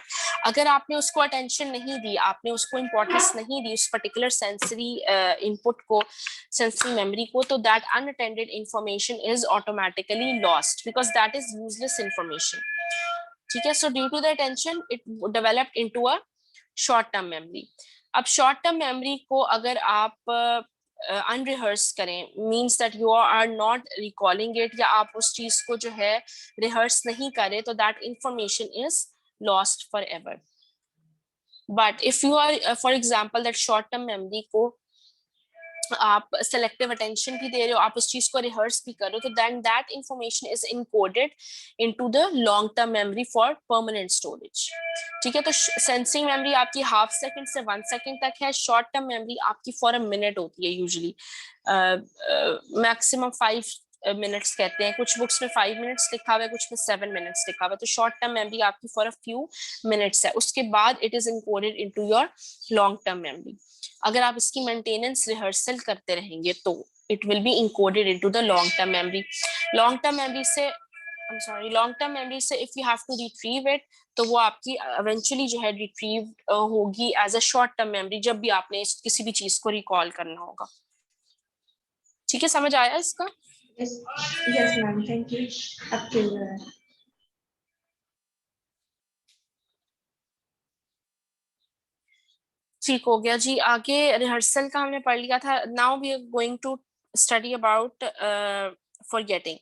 अगर आपने उसको अटेंशन नहीं दी, आपने उसको इंपॉर्टेंस नहीं दी उस पर्टिकुलर सेंसरी इनपुट को, सेंसरी मेमोरी को, तो that unattended information is automatically lost because that is useless information. ठीक है, so due to the attention it developed into a short term memory. अब शॉर्ट टर्म मेमोरी को अगर आप unrehearse करें, means that you are not recalling it, या आप उस चीज को जो है रिहर्स नहीं करें, तो that information is lost for ever. But if you are for example that short term memory को आप सेलेक्टिव अटेंशन भी दे रहे हो, आप उस चीज को रिहर्स भी कर रहे हो, तो then that information is encoded into the long term memory for permanent storage. ठीक है, तो सेंसिंग मेमोरी आपकी हाफ सेकंड से 1 सेकंड तक है. शॉर्ट टर्म मेमोरी आपकी फॉर अ मिनट होती है, यूजुअली मैक्सिमम 5 मिनट्स कहते हैं. कुछ बुक्स में 5 मिनट्स लिखा हुआ है, कुछ में 7 मिनट्स लिखा हुआ है. तो शॉर्ट टर्म मेमोरी आपकी फॉर अ फ्यू मिनट्स है, उसके बाद it is encoded into your long term memory. अगर आप इसकी मेंटेनेंस रिहर्सल करते रहेंगे तो it will be encoded into the long term memory. Long term memory से लॉन्ग टर्म मेमोरी से if you have to retrieve it, तो वो आपकी इवेंचुअली जो है रिट्रीव होगी as a short term memory जब भी आपने किसी भी चीज को रिकॉल करना होगा. ठीक है, समझ आया इसका? Yes ma'am, thank you. अब क्लियर है. ठीक हो गया जी. आगे रिहर्सल का हमने पढ़ लिया था. Now we are going to study about forgetting.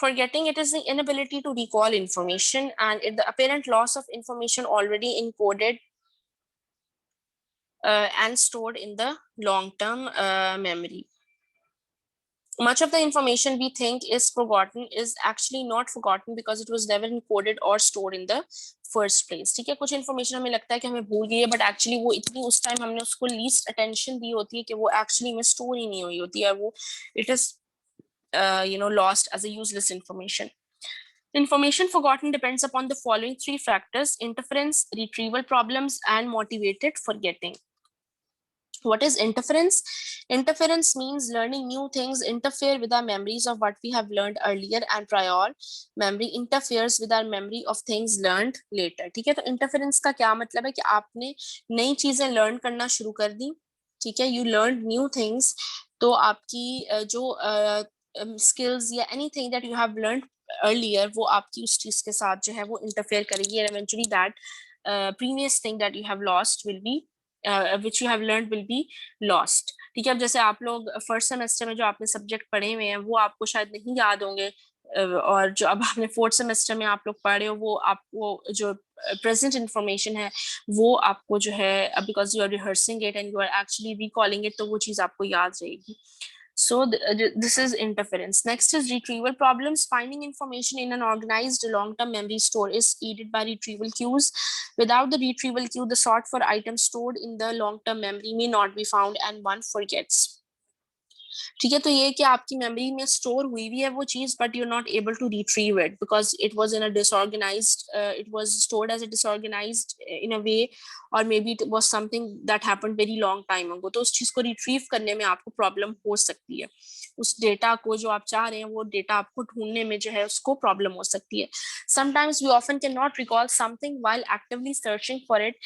Forgetting, it is the inability to recall information and the apparent loss of information already encoded and stored in the long-term memory. much of the information we think is forgotten is actually not forgotten because it was never encoded or stored in the first place. ठीक है, कुछ information हमें लगता है कि हमें भूल गई है, but actually वो इतनी उस time हमने उसको least attention दी होती है कि वो actually में store ही नहीं हुई होती है, वो it is lost as a useless information. Information forgotten depends upon the following three factors: interference, retrieval problems, and motivated forgetting. What is interference? Interference means learning new things interfere with our memories of what we have learned earlier, and prior memory interferes with our memory of things learned later. ठीक है, तो interference का क्या मतलब है कि आपने नई चीजें learn करना शुरू कर दी, ठीक है, you learned new things, तो आपकी जो skills या anything that you have learned earlier वो आपकी उस चीज के साथ जो है वो interfere करेगी, and eventually that previous thing that you have lost will be which you have learned will be lost. ठीक है, अब जैसे आप लोग फर्स्ट सेमेस्टर में जो आपने सब्जेक्ट पढ़े हुए हैं वो आपको शायद नहीं याद होंगे, और जो अब आपने फोर्थ सेमेस्टर में आप लोग पढ़े हो वो आपको जो प्रेजेंट इंफॉर्मेशन है वो आपको जो है because you are rehearsing it and you are actually recalling it, तो वो चीज आपको याद रहेगी. So this is interference. Next is retrieval problems. Finding information in an organized long-term memory store is aided by retrieval queues. Without the retrieval queue, the sort for items stored in the long-term memory may not be found and one forgets. ठीक है, तो ये कि आपकी memory में store हुई भी है वो चीज, but you are not able to retrieve it because it was in a disorganised, it was stored as a disorganised in a way, और maybe it was something that happened very long time ago, तो उस चीज को retrieve करने में आपको problem हो सकती है. उस डेटा को जो आप चाह रहे हैं वो डेटा आपको ढूंढने में जो है उसको प्रॉब्लम हो सकती है. Sometimes we often can not recall something while actively searching for it.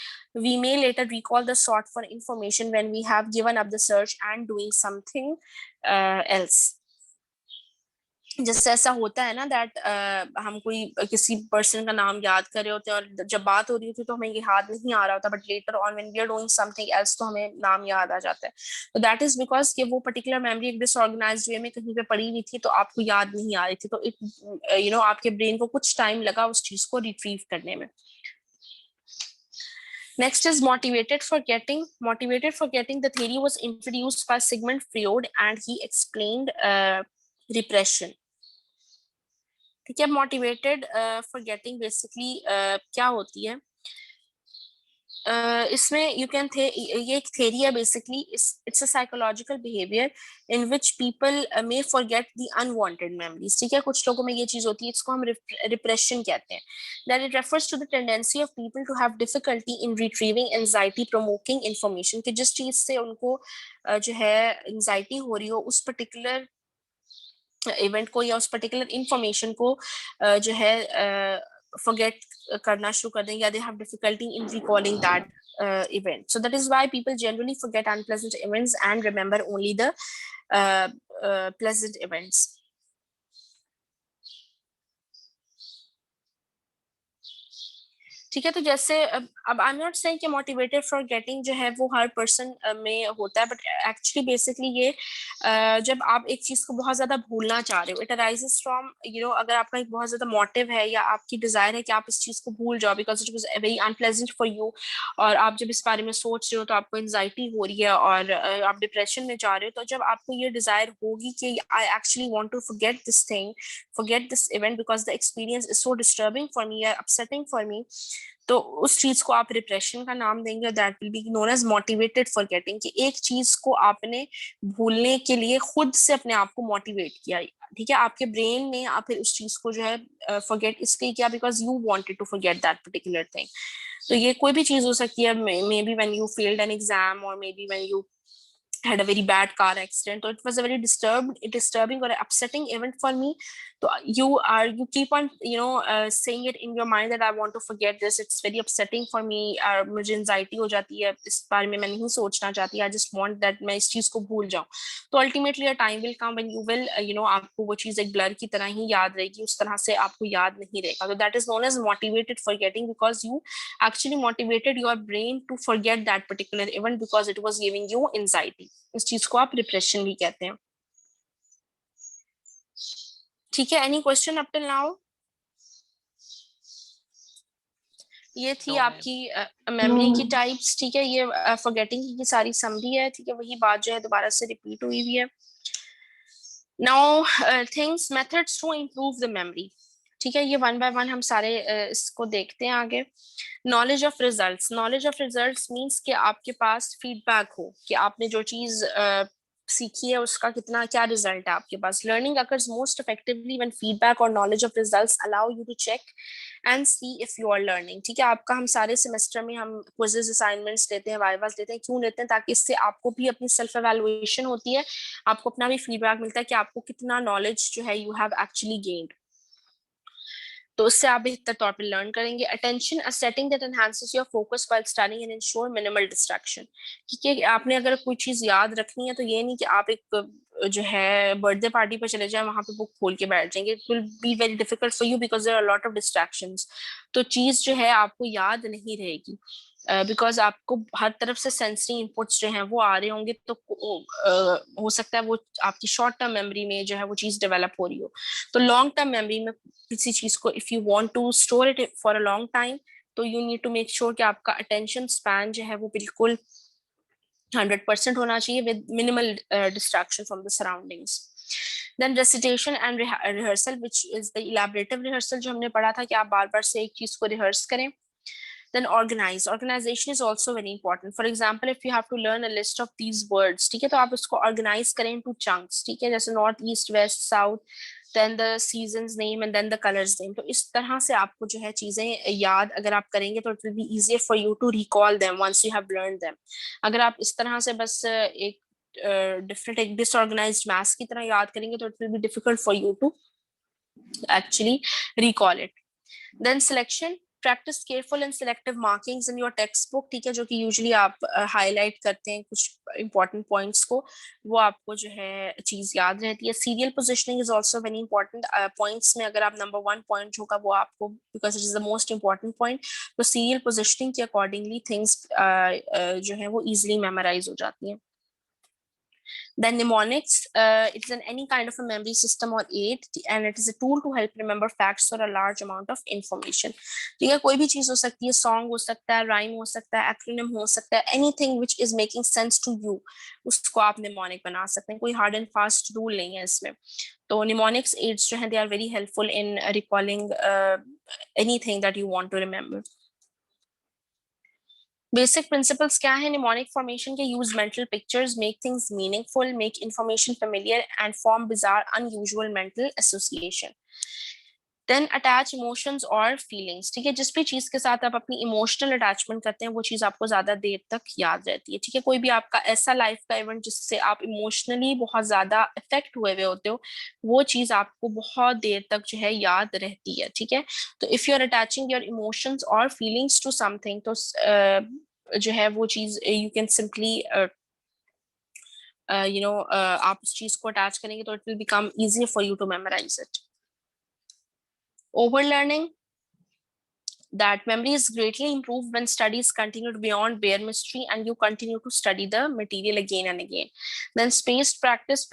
We may later recall the sort for information when we have given up the search and doing something else. जैसे ऐसा होता है ना that हम कोई किसी person का नाम याद कर रहे होते हैं और जब बात हो रही होती है तो हमें ये याद नहीं आ रहा होता, but later on when we are doing something else तो हमें नाम याद आ जाता है. तो दैट इज बिकॉज कि वो पर्टिकुलर मेमोरी एक डिसऑर्गेनाइज्ड वे में कहीं पे पड़ी हुई थी तो आपको याद नहीं आ रही थी, तो इट आपके ब्रेन को कुछ टाइम लगा उस चीज को रिट्रीव करने में. Next is motivated forgetting. Motivated forgetting, the theory was introduced by Sigmund Freud and he explained repression. ठीक है, motivated forgetting basically क्या होती है? इसमें you can ये एक theory है basically. It's a psychological behavior in which people may forget the unwanted memories. ठीक है, कुछ लोगों में ये चीज होती है, इसको हम repression कहते हैं. That it refers to the tendency of people to have difficulty in retrieving anxiety provoking information. कि जिस चीज से उनको जो है anxiety हो रही हो उस particular इवेंट को या उस पर्टिकुलर इंफॉर्मेशन को जो है forget करना शुरू कर देंगे, या they have difficulty in recalling that event. So that is why people generally forget unpleasant events and remember only the pleasant events. ठीक है, तो जैसे अब आई एम नॉट सेइंग कि मोटिवेटेड फॉर गेटिंग जो है वो हर पर्सन में होता है, बट एक्चुअली बेसिकली ये जब आप एक चीज को बहुत ज्यादा भूलना चाह रहे हो, इट अराइजेस फ्रॉम अगर आपका एक बहुत ज्यादा मोटिव है या आपकी डिजायर है कि आप इस चीज को भूल जाओ because it was very unpleasant for you, और आप जब इस बारे में सोच रहे हो तो आपको एंजाइटी हो रही है और आप डिप्रेशन में जा रहे हो, तो जब आपको ये डिजायर होगी कि I actually want to forget this thing, forget this event because the experience is so disturbing for me या अपसेटिंग फॉर मी, तो उस चीज को आप रिप्रेशन का नाम देंगे. That will be known as motivated forgetting, कि एक चीज को आपने भूलने के लिए खुद से अपने आप को मोटिवेट किया. ठीक है, आपके ब्रेन ने आप फिर उस चीज को जो है फॉरगेट इसलिए किया because you wanted to forget that particular thing. तो ये कोई भी चीज हो सकती है, maybe when you failed an exam और maybe when you had a very bad car accident, so it was a very disturbing or upsetting event for me. So you keep on saying it in your mind that I want to forget this, it's very upsetting for me, मुझे anxiety हो जाती है, इस बारे में मैं नहीं सोचना चाहती, I just want that मैं इस चीज को भूल जाऊं. तो ultimately a time will come when you will आपको वो चीज एक blur की तरह ही याद रहेगी, उस तरह से आपको याद नहीं रहेगा. So that is known as motivated forgetting because you actually motivated your brain to forget that particular event because it was giving you anxiety. इस चीज को आप रिप्रेशन भी कहते हैं. ठीक है, any question up till now? ये थी आपकी मेमोरी की टाइप्स. ठीक है, ये फॉरगेटिंग की सारी समरी है. ठीक है, वही बात जो है दोबारा से रिपीट हुई भी है. Now things methods to improve the memory, ठीक है, ये वन बाय वन हम सारे इसको देखते हैं आगे। Knowledge of results, knowledge of results means कि आपके पास फीडबैक हो कि आपने जो चीज सीखी है उसका कितना क्या रिजल्ट है आपके पास। Learning occurs most effectively when feedback और knowledge of results allow you to check and see if you are learning, ठीक है। आपका हम सारे सेमेस्टर में हम क्विजेस असाइनमेंट्स देते हैं, वाइवास देते हैं, क्यों देते हैं? ताकि इससे आपको भी अपनी सेल्फ एवेलुएशन होती है, आपको अपना भी फीडबैक मिलता है कि आपको कितना नॉलेज जो है यू हैव एक्चुअली गेन्ड, तो उससे आप बेहतर तौर पे लर्न करेंगे। Attention, a setting that enhances your focus while studying and ensure minimal distraction, क्योंकि आपने अगर कोई चीज याद रखनी है तो ये नहीं कि आप एक जो है बर्थडे पार्टी पे चले जाएं, वहां पे बुक खोल के बैठ जाएंगे, it will be very difficult for you because there are lot of distractions. तो चीज जो है आपको याद नहीं रहेगी बिकॉज आपको हर तरफ से सेंसरी इनपुट्स जो हैं वो आ रहे होंगे, तो हो सकता है वो आपकी शॉर्ट टर्म मेमोरी में जो है वो चीज डेवलप हो रही हो। तो लॉन्ग टर्म मेमोरी में किसी चीज को if you want to store it for a long time, तो you need to make sure कि आपका अटेंशन स्पैन जो है वो बिल्कुल 100% होना चाहिए with minimal distraction from the surroundings. Then recitation and rehearsal which is the elaborative rehearsal, जो हमने पढ़ा था कि आप बार बार से एक चीज को रिहर्स करें। Then organize, organization is also very important. For example, if you have to learn a list of these words, ठीक है, तो आप उसको organize करें into chunks, ठीक है, जैसे north, east, west, south, then the seasons name and then the colors name। तो इस तरह से आपको जो है चीजें याद अगर आप करेंगे तो it will be easier for you to recall them once you have learned them। अगर आप इस तरह से बस एक डिफरेंट एक disorganized mass की तरह याद करेंगे तो it will be difficult for you to actually recall it। Then selection, practice careful and selective markings in your textbook, ठीक है, जो कि यूजुअली आप हाईलाइट करते हैं कुछ इंपॉर्टेंट पॉइंट्स को, वो आपको जो है चीज याद रहती है। Serial positioning is also very important. Points में अगर आप नंबर 1 पॉइंट होगा वो आपको, because it is the most important point, तो सीरियल पोजिशनिंग के अकॉर्डिंगली थिंग्स जो है वो इजिली मेमोराइज हो जाती हैं। Then mnemonics, it's an any kind of a memory system or aid, and it is a tool to help remember facts or a large amount of information। ठीक है, कोई भी चीज हो सकती है, सॉन्ग हो सकता है, राइम हो सकता है, एक्रोनिम हो सकता है, anything which is making sense to you, उसको आप mnemonic बना सकते हैं। कोई हार्ड एंड फास्ट रूल नहीं है इसमें। तो mnemonics aids जो है they are very helpful in recalling anything that you want to remember। Basic principles क्या है निमोनिक फॉर्मेशन के? Use mental pictures, make things meaningful, make information familiar and form bizarre unusual mental association. Then attach emotions और feelings, ठीक है, जिस भी चीज के साथ आप अपनी इमोशनल अटैचमेंट करते हैं वो चीज आपको ज्यादा देर तक याद रहती है। ठीक है, कोई भी आपका ऐसा लाइफ का इवेंट जिससे आप इमोशनली बहुत ज्यादा इफेक्ट हुए होते हो, वो चीज आपको बहुत देर तक जो है याद रहती है। ठीक है, तो if you are attaching your emotions और फीलिंग्स टू समथिंग, तो जो है वो चीज यू कैन सिंपली आप उस चीज को अटैच करेंगे तो it will become easier for you to memorise it. Overlearning, that memory is greatly improved when studies continued beyond bare mystery and you continue to study the material again and again. Then spaced practice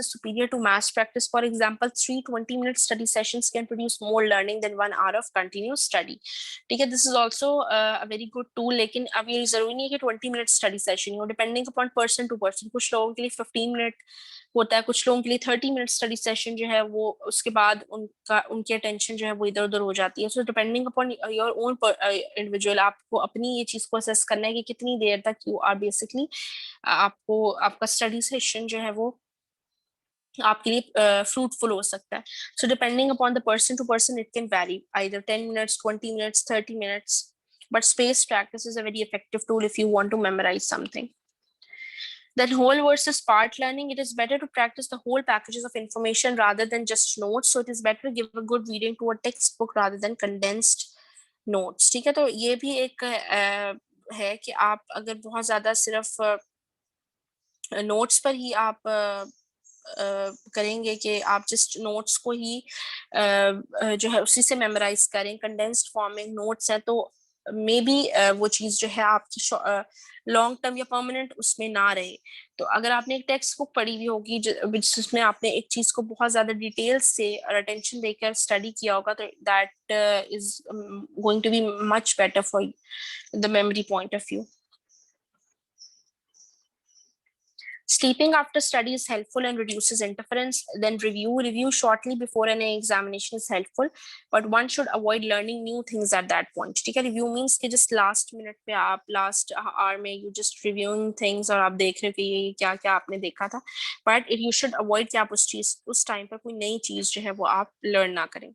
is superior to mass practice. For example, 3 20-minute study sessions can produce more learning than 1 hour of continuous study। ठीक है, this is also a very good tool, लेकिन अब ये जरूरी नहीं है कि 20-minute study session हो, depending upon person to person। कुछ लोगों के लिए 15 मिनट होता है, कुछ लोगों के लिए 30 मिनट स्टडी सेशन जो है वो उसके बाद उनकी अटेंशन जो है वो इधर उधर हो जाती है। So depending upon your own individual, आपको अपनी ये चीज को असेस करना है कि कितनी देर तक यू आर बेसिकली आपको आपका स्टडी सेशन जो है वो आपके लिए फ्रूटफुल हो सकता है। So depending upon the person to person it can vary, either 10 minutes, 20 minutes, 30 minutes, but spaced practice is a very effective tool if you want to memorize something। Then whole versus part learning, it is better to practice the whole packages of information rather than just notes। So it is better to give a good reading to a textbook rather than condensed notes। ठीक है, तो ये भी एक है कि आप अगर बहुत ज्यादा सिर्फ नोट्स पर ही आप करेंगे कि आप जस्ट नोट्स को ही जो है उसी से मेमोराइज करें, कंडेंस्ड फॉर्म में नोट्स है, तो मे बी वो चीज जो है आपकी लॉन्ग टर्म या परमानेंट उसमें ना रहे। तो अगर आपने एक टेक्स्ट बुक पढ़ी हुई होगी जिसमें आपने एक चीज को बहुत ज्यादा डिटेल से और अटेंशन देकर स्टडी किया होगा, तो that is going to be much better for the memory point of view. Sleeping after study is helpful and reduces interference. Then review shortly before any examination is helpful, but one should avoid learning new things at that point. ठीक है, review means कि just last minute पे आप last hour में you just reviewing things और आप देख रहे हो कि ये क्या क्या आपने देखा था, but you should avoid कि आप उस टाइम पर कोई नई चीज जो है वो आप learn ना करें,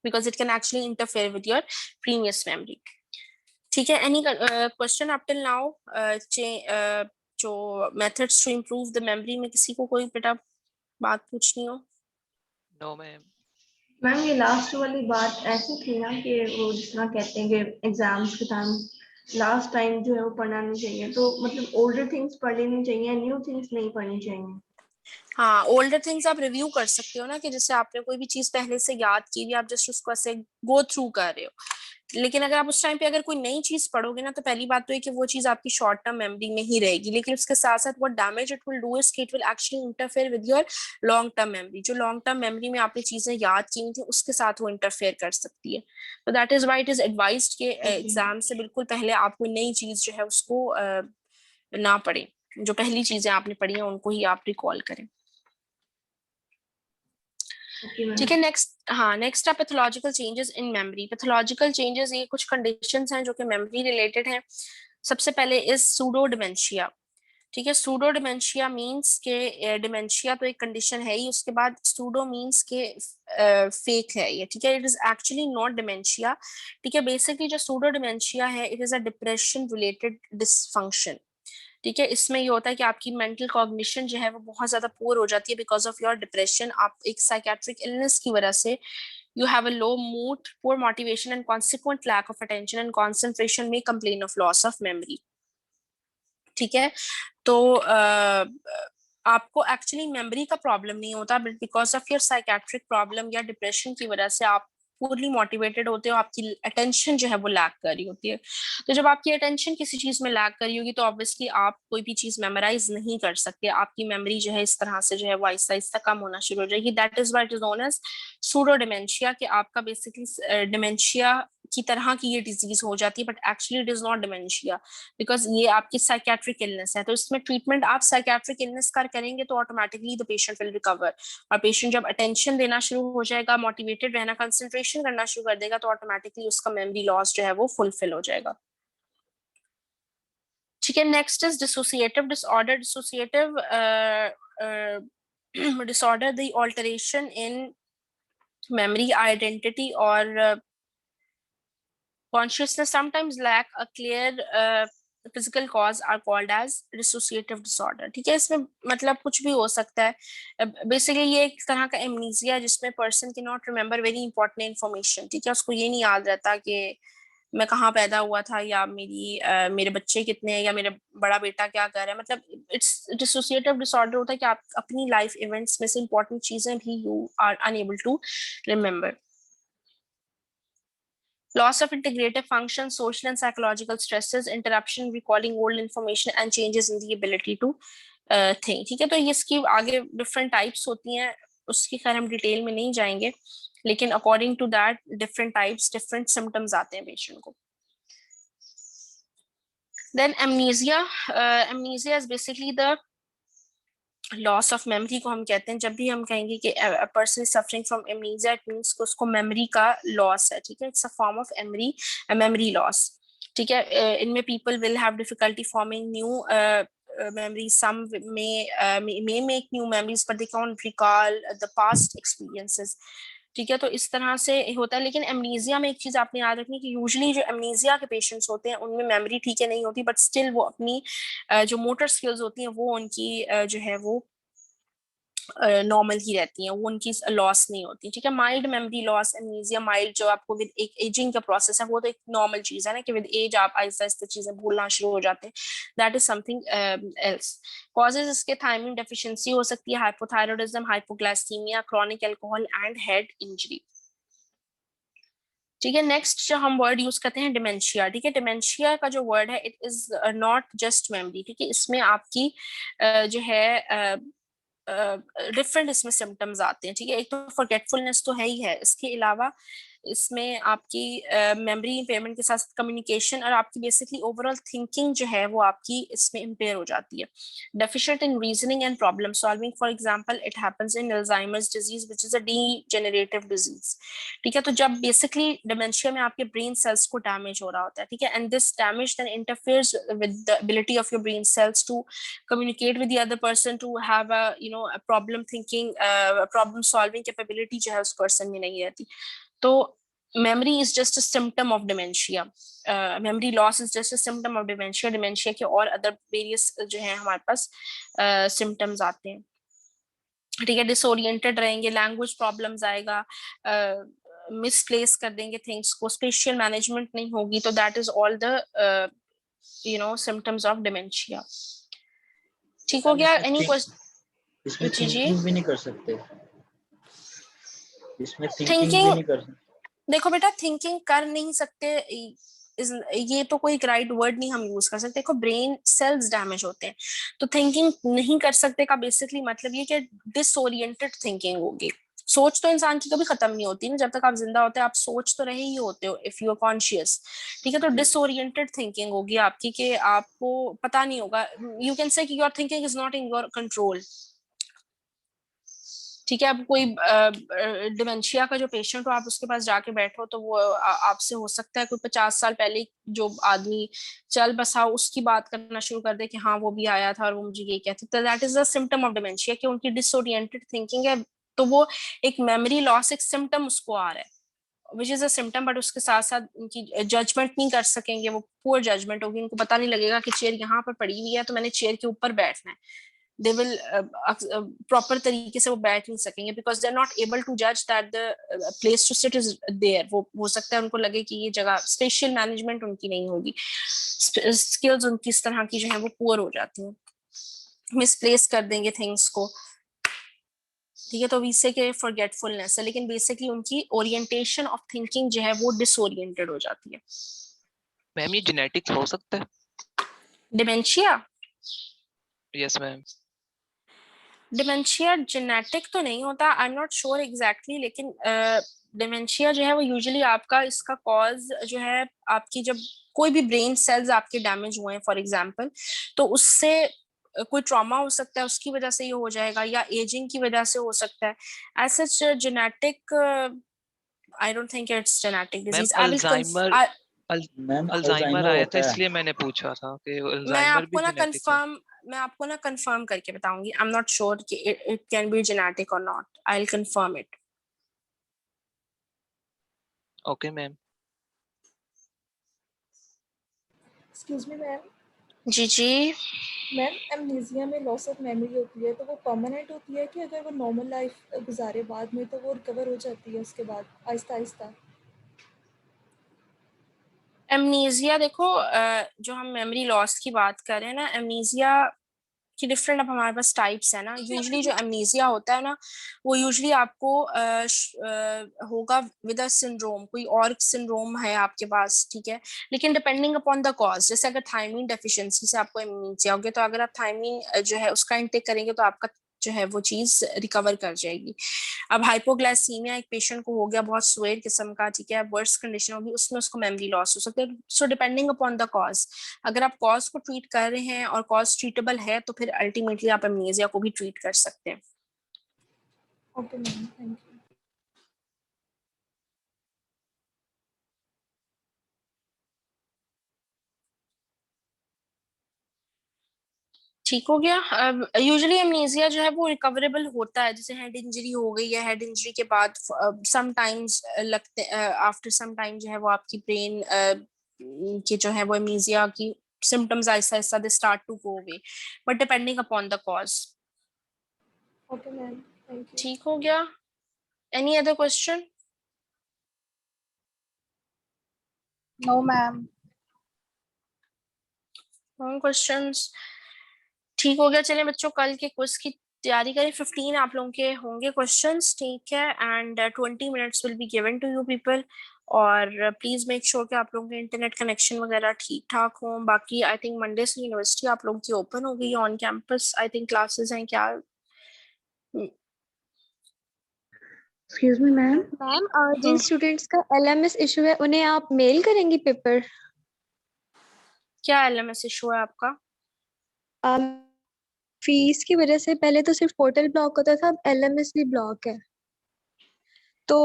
because it can actually interfere with your previous memory. ठीक है, any question up till now? जो methods to improve the memory में किसी को कोई बेटा बात पूछनी हो? No ma'am. मैम ये लास्ट वाली बात ऐसी थी ना कि वो जिस तरह कहते हैं कि एग्जाम्स के टाइम लास्ट टाइम जो है वो पढ़ना नहीं चाहिए, तो मतलब ओल्डर थिंग्स पढ़ लेनी चाहिए, न्यू थिंग्स नहीं पढ़नी चाहिए। हाँ, ओल्डर थिंग्स आप रिव्यू कर सकते हो ना, कि जैसे आपने कोई भी चीज पहले से याद की हुई, आप जस्ट उसको ऐसे गो थ्रू कर रहे हो, लेकिन अगर आप उस टाइम पे अगर कोई नई चीज पढ़ोगे ना, तो पहली बात तो है कि वो चीज आपकी शॉर्ट टर्म मेमोरी में ही रहेगी, लेकिन उसके साथ साथ what damage it will do is it will actually interfere with your long term memory. जो लॉन्ग टर्म मेमोरी में आपने चीजें याद की हुई थी उसके साथ वो इंटरफेयर कर सकती है। तो that is why it is advised कि एग्जाम से बिल्कुल पहले आप कोई नई चीज जो है उसको ना पढ़ें, जो पहली चीजें आपने पढ़ी हैं उनको ही आप रिकॉल करें। ठीक है, नेक्स्ट है pathological changes in memory. Pathological changes ये कुछ कंडीशंस हैं जो कि मेमोरी रिलेटेड हैं। सबसे पहले इज सूडो डिमेंशिया। ठीक है, सूडो डिमेंशिया मींस के डिमेंशिया तो एक कंडीशन है ही, उसके बाद सूडो मींस के फेक है ये। ठीक है, it is actually not dementia. ठीक है, बेसिकली जो सूडो डिमेंशिया है it is a depression related dysfunction. ठीक है, इसमें ये होता है कि आपकी मेंटल कॉग्निशन जो है वो बहुत ज्यादा पुअर हो जाती है बिकॉज ऑफ योर डिप्रेशन। आप एक साइकेट्रिक इलनेस की वजह से you have a low mood, poor motivation and consequent lack of attention and concentration may complain of loss of memory. ठीक है, तो आपको एक्चुअली मेमोरी का प्रॉब्लम नहीं होता, but because of your psychiatric problem या डिप्रेशन की वजह से आप पूर्ली मोटिवेटेड होते हो, आपकी अटेंशन जो है वो लैक कर रही होती है। तो जब आपकी अटेंशन किसी चीज में लैक कर रही होगी तो ऑब्वियसली आप कोई भी चीज मेमोराइज नहीं कर सकते, आपकी मेमोरी जो है इस तरह से जो है वो आहिस्ता आहिस्ता कम होना शुरू हो जाएगी। That is what is known as pseudo dementia, कि आपका बेसिकली डिमेंशिया की तरह की ये डिजीज हो जाती है, but actually it is not dementia because ये आपकी साइकेट्रिक इलनेस है। तो इसमें ट्रीटमेंट आप साइकेट्रिक इलनेस का करेंगे तो automatically the patient will recover, और पेशेंट जब अटेंशन देना शुरू हो जाएगा, मोटिवेटेड रहना, कंसंट्रेशन करना शुरू कर देगा, तो ऑटोमेटिकली उसका मेमोरी लॉस जो है वो फुलफिल हो जाएगा। ठीक है, next is dissociative disorder. Dissociative disorder the alteration in memory, identity or consciousness sometimes lack a clear physical cause are called as dissociative disorder. ठीक है, इसमें मतलब कुछ भी हो सकता है। बेसिकली ये एक तरह का एमनीजिया है जिसमें पर्सन के not remember very important information. ठीक है, उसको ये नहीं याद रहता कि मैं कहाँ पैदा हुआ था, या मेरे बच्चे कितने हैं, या मेरा बड़ा बेटा क्या कर रहा है। मतलब इट्स डिसोसिएटिव डिसऑर्डर होता है कि आप अपनी लाइफ इवेंट्स में से इंपॉर्टेंट चीजें भी you are unable to remember. Loss of integrative function, social and psychological stresses, interruption, recalling old information and changes in the ability to think. ठीक है, तो ये इसकी आगे डिफरेंट टाइप्स होती हैं, उसकी खैर हम डिटेल में नहीं जाएंगे, लेकिन according to that different types different symptoms आते हैं पेशेंट को। Then amnesia. Amnesia is basically the loss of memory को हम कहते हैं। जब भी हम कहेंगे कि person is suffering from amnesia, it means कि उसको मेमोरी का लॉस है। ठीक है, it's a form of memory loss. ठीक है, इनमें people will have difficulty forming new memories, some may make new memories but they can't recall the past experiences. ठीक है, तो इस तरह से होता है। लेकिन एमनीजिया में एक चीज आपने याद रखनी कि यूजुअली जो एमनीजिया के पेशेंट्स होते हैं उनमें मेमोरी ठीक है नहीं होती, बट स्टिल वो अपनी जो मोटर स्किल्स होती हैं वो उनकी जो है वो नॉर्मल ही रहती हैं, वो उनकी लॉस नहीं होती। ठीक है, mild memory loss amnesia, mild जो आपको विद एक एजिंग का प्रोसेस है, वो तो एक नॉर्मल चीज है ना कि विद एज आप आहिस्ता आहिस्ता चीजें भूलना शुरू हो जाते हैं। That is something else. Causes इसके थायमिन डेफिशिएंसी हो सकती है, hypothyroidism, hypoglycaemia, chronic alcohol and head injury. ठीक है, नेक्स्ट जो हम वर्ड यूज करते हैं डिमेंशिया। ठीक है, डिमेंशिया का जो वर्ड है it is not just memory. ठीक है, इसमें आपकी जो है डिफरेंट इसमें सिम्टम्स आते हैं। ठीक है, एक तो फॉरगेटफुलनेस तो है ही है, इसके अलावा इसमें आपकी मेमोरी इम्पेयरमेंट के साथ कम्युनिकेशन और आपकी बेसिकली ओवरऑल थिंकिंग जो है वो आपकी इसमें इम्पेयर हो जाती है. Deficient in reasoning and problem solving, for example it happens in Alzheimer's disease which is a degenerative disease. ठीक है, तो जब बेसिकली डिमेंशिया में आपके ब्रेन सेल्स को डैमेज हो रहा होता है, ठीक है, and this damage then interferes with the ability of your brain cells to communicate with the other person, to have a a problem thinking, problem solving capability जो है उस person में नहीं रहती. तो memory is just a symptom of dementia. Memory loss is just a symptom of dementia. Dementia के और other various जो है हमारे पास symptoms आते हैं. ठीक है, डिसोरिएंटेड रहेंगे, लैंग्वेज प्रॉब्लम्स आएगा, मिसप्लेस कर देंगे थिंग्स को, स्पेशियल मैनेजमेंट नहीं होगी. तो that is all the symptoms of dementia. ठीक हो गया? Any question? इसमें जी जी. थिंकिंग भी नहीं कर सकते, इसमें थिंकिंग भी थिंकिंग, नहीं कर सकते. देखो बेटा, थिंकिंग कर नहीं सकते ये तो कोई राइट वर्ड नहीं हम यूज कर सकते. देखो, ब्रेन सेल्स डैमेज होते हैं, तो थिंकिंग नहीं कर सकते का बेसिकली मतलब ये कि डिसओरिएंटेड थिंकिंग होगी. सोच तो इंसान की कभी खत्म नहीं होती ना, जब तक आप जिंदा होते हैं आप सोच तो रहे ही होते हो इफ यू आर कॉन्शियस. ठीक है, तो डिसओरिएंटेड थिंकिंग होगी आपकी कि आपको पता नहीं होगा. यू कैन से कि your thinking is not in your control. ठीक है, अब कोई डिमेंशिया का जो पेशेंट हो, आप उसके पास जाके बैठो तो वो आपसे हो सकता है कोई 50 साल पहले जो आदमी चल बसा उसकी बात करना शुरू कर दे कि हाँ वो भी आया था और वो मुझे ये कहते. तो that is the symptom of dementia कि उनकी डिसओरिएंटेड थिंकिंग है. तो वो एक मेमोरी लॉस एक सिम्टम उसको आ रहा है, which is a symptom. But उसके साथ साथ उनकी जजमेंट नहीं कर सकेंगे, वो पुअर जजमेंट होगी. उनको पता नहीं लगेगा कि चेयर यहाँ पर पड़ी हुई है तो मैंने चेयर के ऊपर बैठना है. they will proper तरीके से वो बैठ नहीं सकेंगे because they're not able to judge that the place to sit is there. वो हो सकता है उनको लगे कि ये जगह, स्पेशल मैनेजमेंट उनकी नहीं होगी, स्किल्स उनकी इस तरह की जो है वो पुअर हो जाती हैं, मिसप्लेस कर देंगे थिंग्स को. ठीक है, तो इससे के फॉरगेटफुलनेस है, लेकिन बेसिकली उनकी ओरिएंटेशन ऑफ थिंकिंग जो है वो डिसओरिएंटेड हो जाती है. मैम ये जेनेटिक्स हो सकता है dementia? Yes ma'am. Dementia genetic तो नहीं होता, आई एम नॉट श्योर एग्जैक्टली, लेकिन डिमेंशिया जो है वो यूजुअली आपका इसका कॉज जो है आपकी जब कोई भी ब्रेन सेल्स आपके डैमेज हुए हैं फॉर एग्जांपल, तो उससे कोई ट्रॉमा हो सकता है, उसकी वजह से ये हो जाएगा, या एजिंग की वजह से हो सकता है. As such genetic I don't think it's genetic disease. I will ma'am Alzheimer आया था होता है. इसलिए मैंने पूछा था कि मैं अल्जाइमर भी आपको ना जेनेटिक्स है. कंफर्म करके बताऊंगी. आई एम नॉट श्योर कि इट कैन बी जेनेटिक और not. I will confirm it. Okay ma'am. Excuse me ma'am. जी जी. मैम एमनीजिया में लॉस ऑफ मेमोरी होती है तो वो परमानेंट होती है कि अगर वो नॉर्मल लाइफ गुजारे बाद में तो वो रिकवर हो जाती है उसके बाद आहिस्ता आहिस्ता? एमनीजिया देखो, जो हम मेमोरी लॉस की बात कर रहे हैं ना, एमनीजिया की डिफरेंट अब हमारे पास टाइप्स है ना. यूजुअली जो एमनीजिया होता है ना वो यूजुअली आपको होगा विद अ सिंड्रोम, कोई और सिंड्रोम है आपके पास. ठीक है, लेकिन डिपेंडिंग अपॉन द कॉज, जैसे अगर थायमीन डेफिशिएंसी से आपको एमनीजिया हो गया तो अगर आप थायमीन जो है उसका इंटेक करेंगे तो आपका जो है वो चीज रिकवर कर जाएगी. अब हाइपोग्लाइसीमिया एक पेशेंट को हो गया बहुत सुअर किस्म का, ठीक है, वर्स्ट कंडीशन होगी, उसमें उसको मेमोरी लॉस हो सकता है. So depending upon the cause, अगर आप कॉज को ट्रीट कर रहे हैं और कॉज ट्रीटेबल है तो फिर अल्टीमेटली आप एमनीजिया को भी ट्रीट कर सकते हैं. Okay ma'am, thank you. ठीक हो गया. अब यूजुअली एमनीजिया जो है वो रिकवरेबल होता है, जैसे हेड इंजरी हो गई है, हेड इंजरी के बाद सम टाइम्स लगते आफ्टर सम टाइम जो है वो आपकी ब्रेन की जो है वो एमनीजिया की सिम्टम्स आहिस्ता आहिस्ता they start to go away, but depending upon the cause. Okay ma'am, thank you. ठीक हो गया. Any other question? No ma'am. Questions? ठीक हो गया. चलिए बच्चों, कल के क्विज की तैयारी करें. 15 आप लोगों के होंगे क्वेश्चंस, ठीक है, and 20 minutes will be given to you people. और प्लीज मेक श्योर कि आप लोगों के इंटरनेट कनेक्शन वगैरह ठीक ठाक हो. बाकी आई थिंक मंडे से यूनिवर्सिटी आप लोगों की ओपन हो गई on campus. I think classes हैं क्या? Excuse me ma'am. मैम जिन स्टूडेंट्स का LMS इशू है उन्हें आप मेल करेंगी पेपर? क्या LMS इशू है आपका? फीस की वजह से पहले तो सिर्फ पोर्टल ब्लॉक होता था, अब LMS भी ब्लॉक है। तो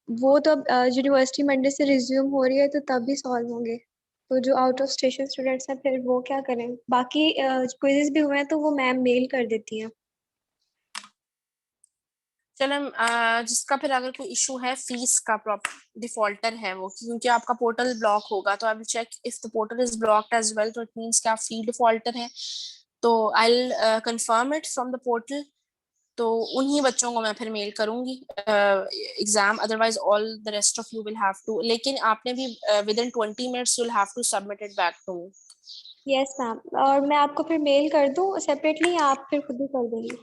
वो तो अब यूनिवर्सिटी मंडे से रिज्यूम हो रही है तो तब भी सॉल्व होंगे। तो जो आउट ऑफ स्टेशन स्टूडेंट्स हैं फिर वो क्या करें? बाकी क्विजेस भी हुए हैं तो वो मैम मेल कर देती हैं। चलो जिसका फिर अगर कोई इशू है फीस का, प्रॉपर डिफॉल्टर है वो, क्योंकि आपका पोर्टल ब्लॉक होगा, तो I will check if the portal is blocked as well, तो इट मींस कि आप फी डिफॉल्टर हैं। तो I will confirm it from the portal, तो उन्हीं बच्चों को मैं फिर मेल करूंगी exam, otherwise all the rest of you will have to, लेकिन आपने भी within 20 minutes you will have to submit it back to me. Yes ma'am, और मैं आपको फिर मेल कर दूं सेपरेटली या आप फिर खुद ही कर देंगी?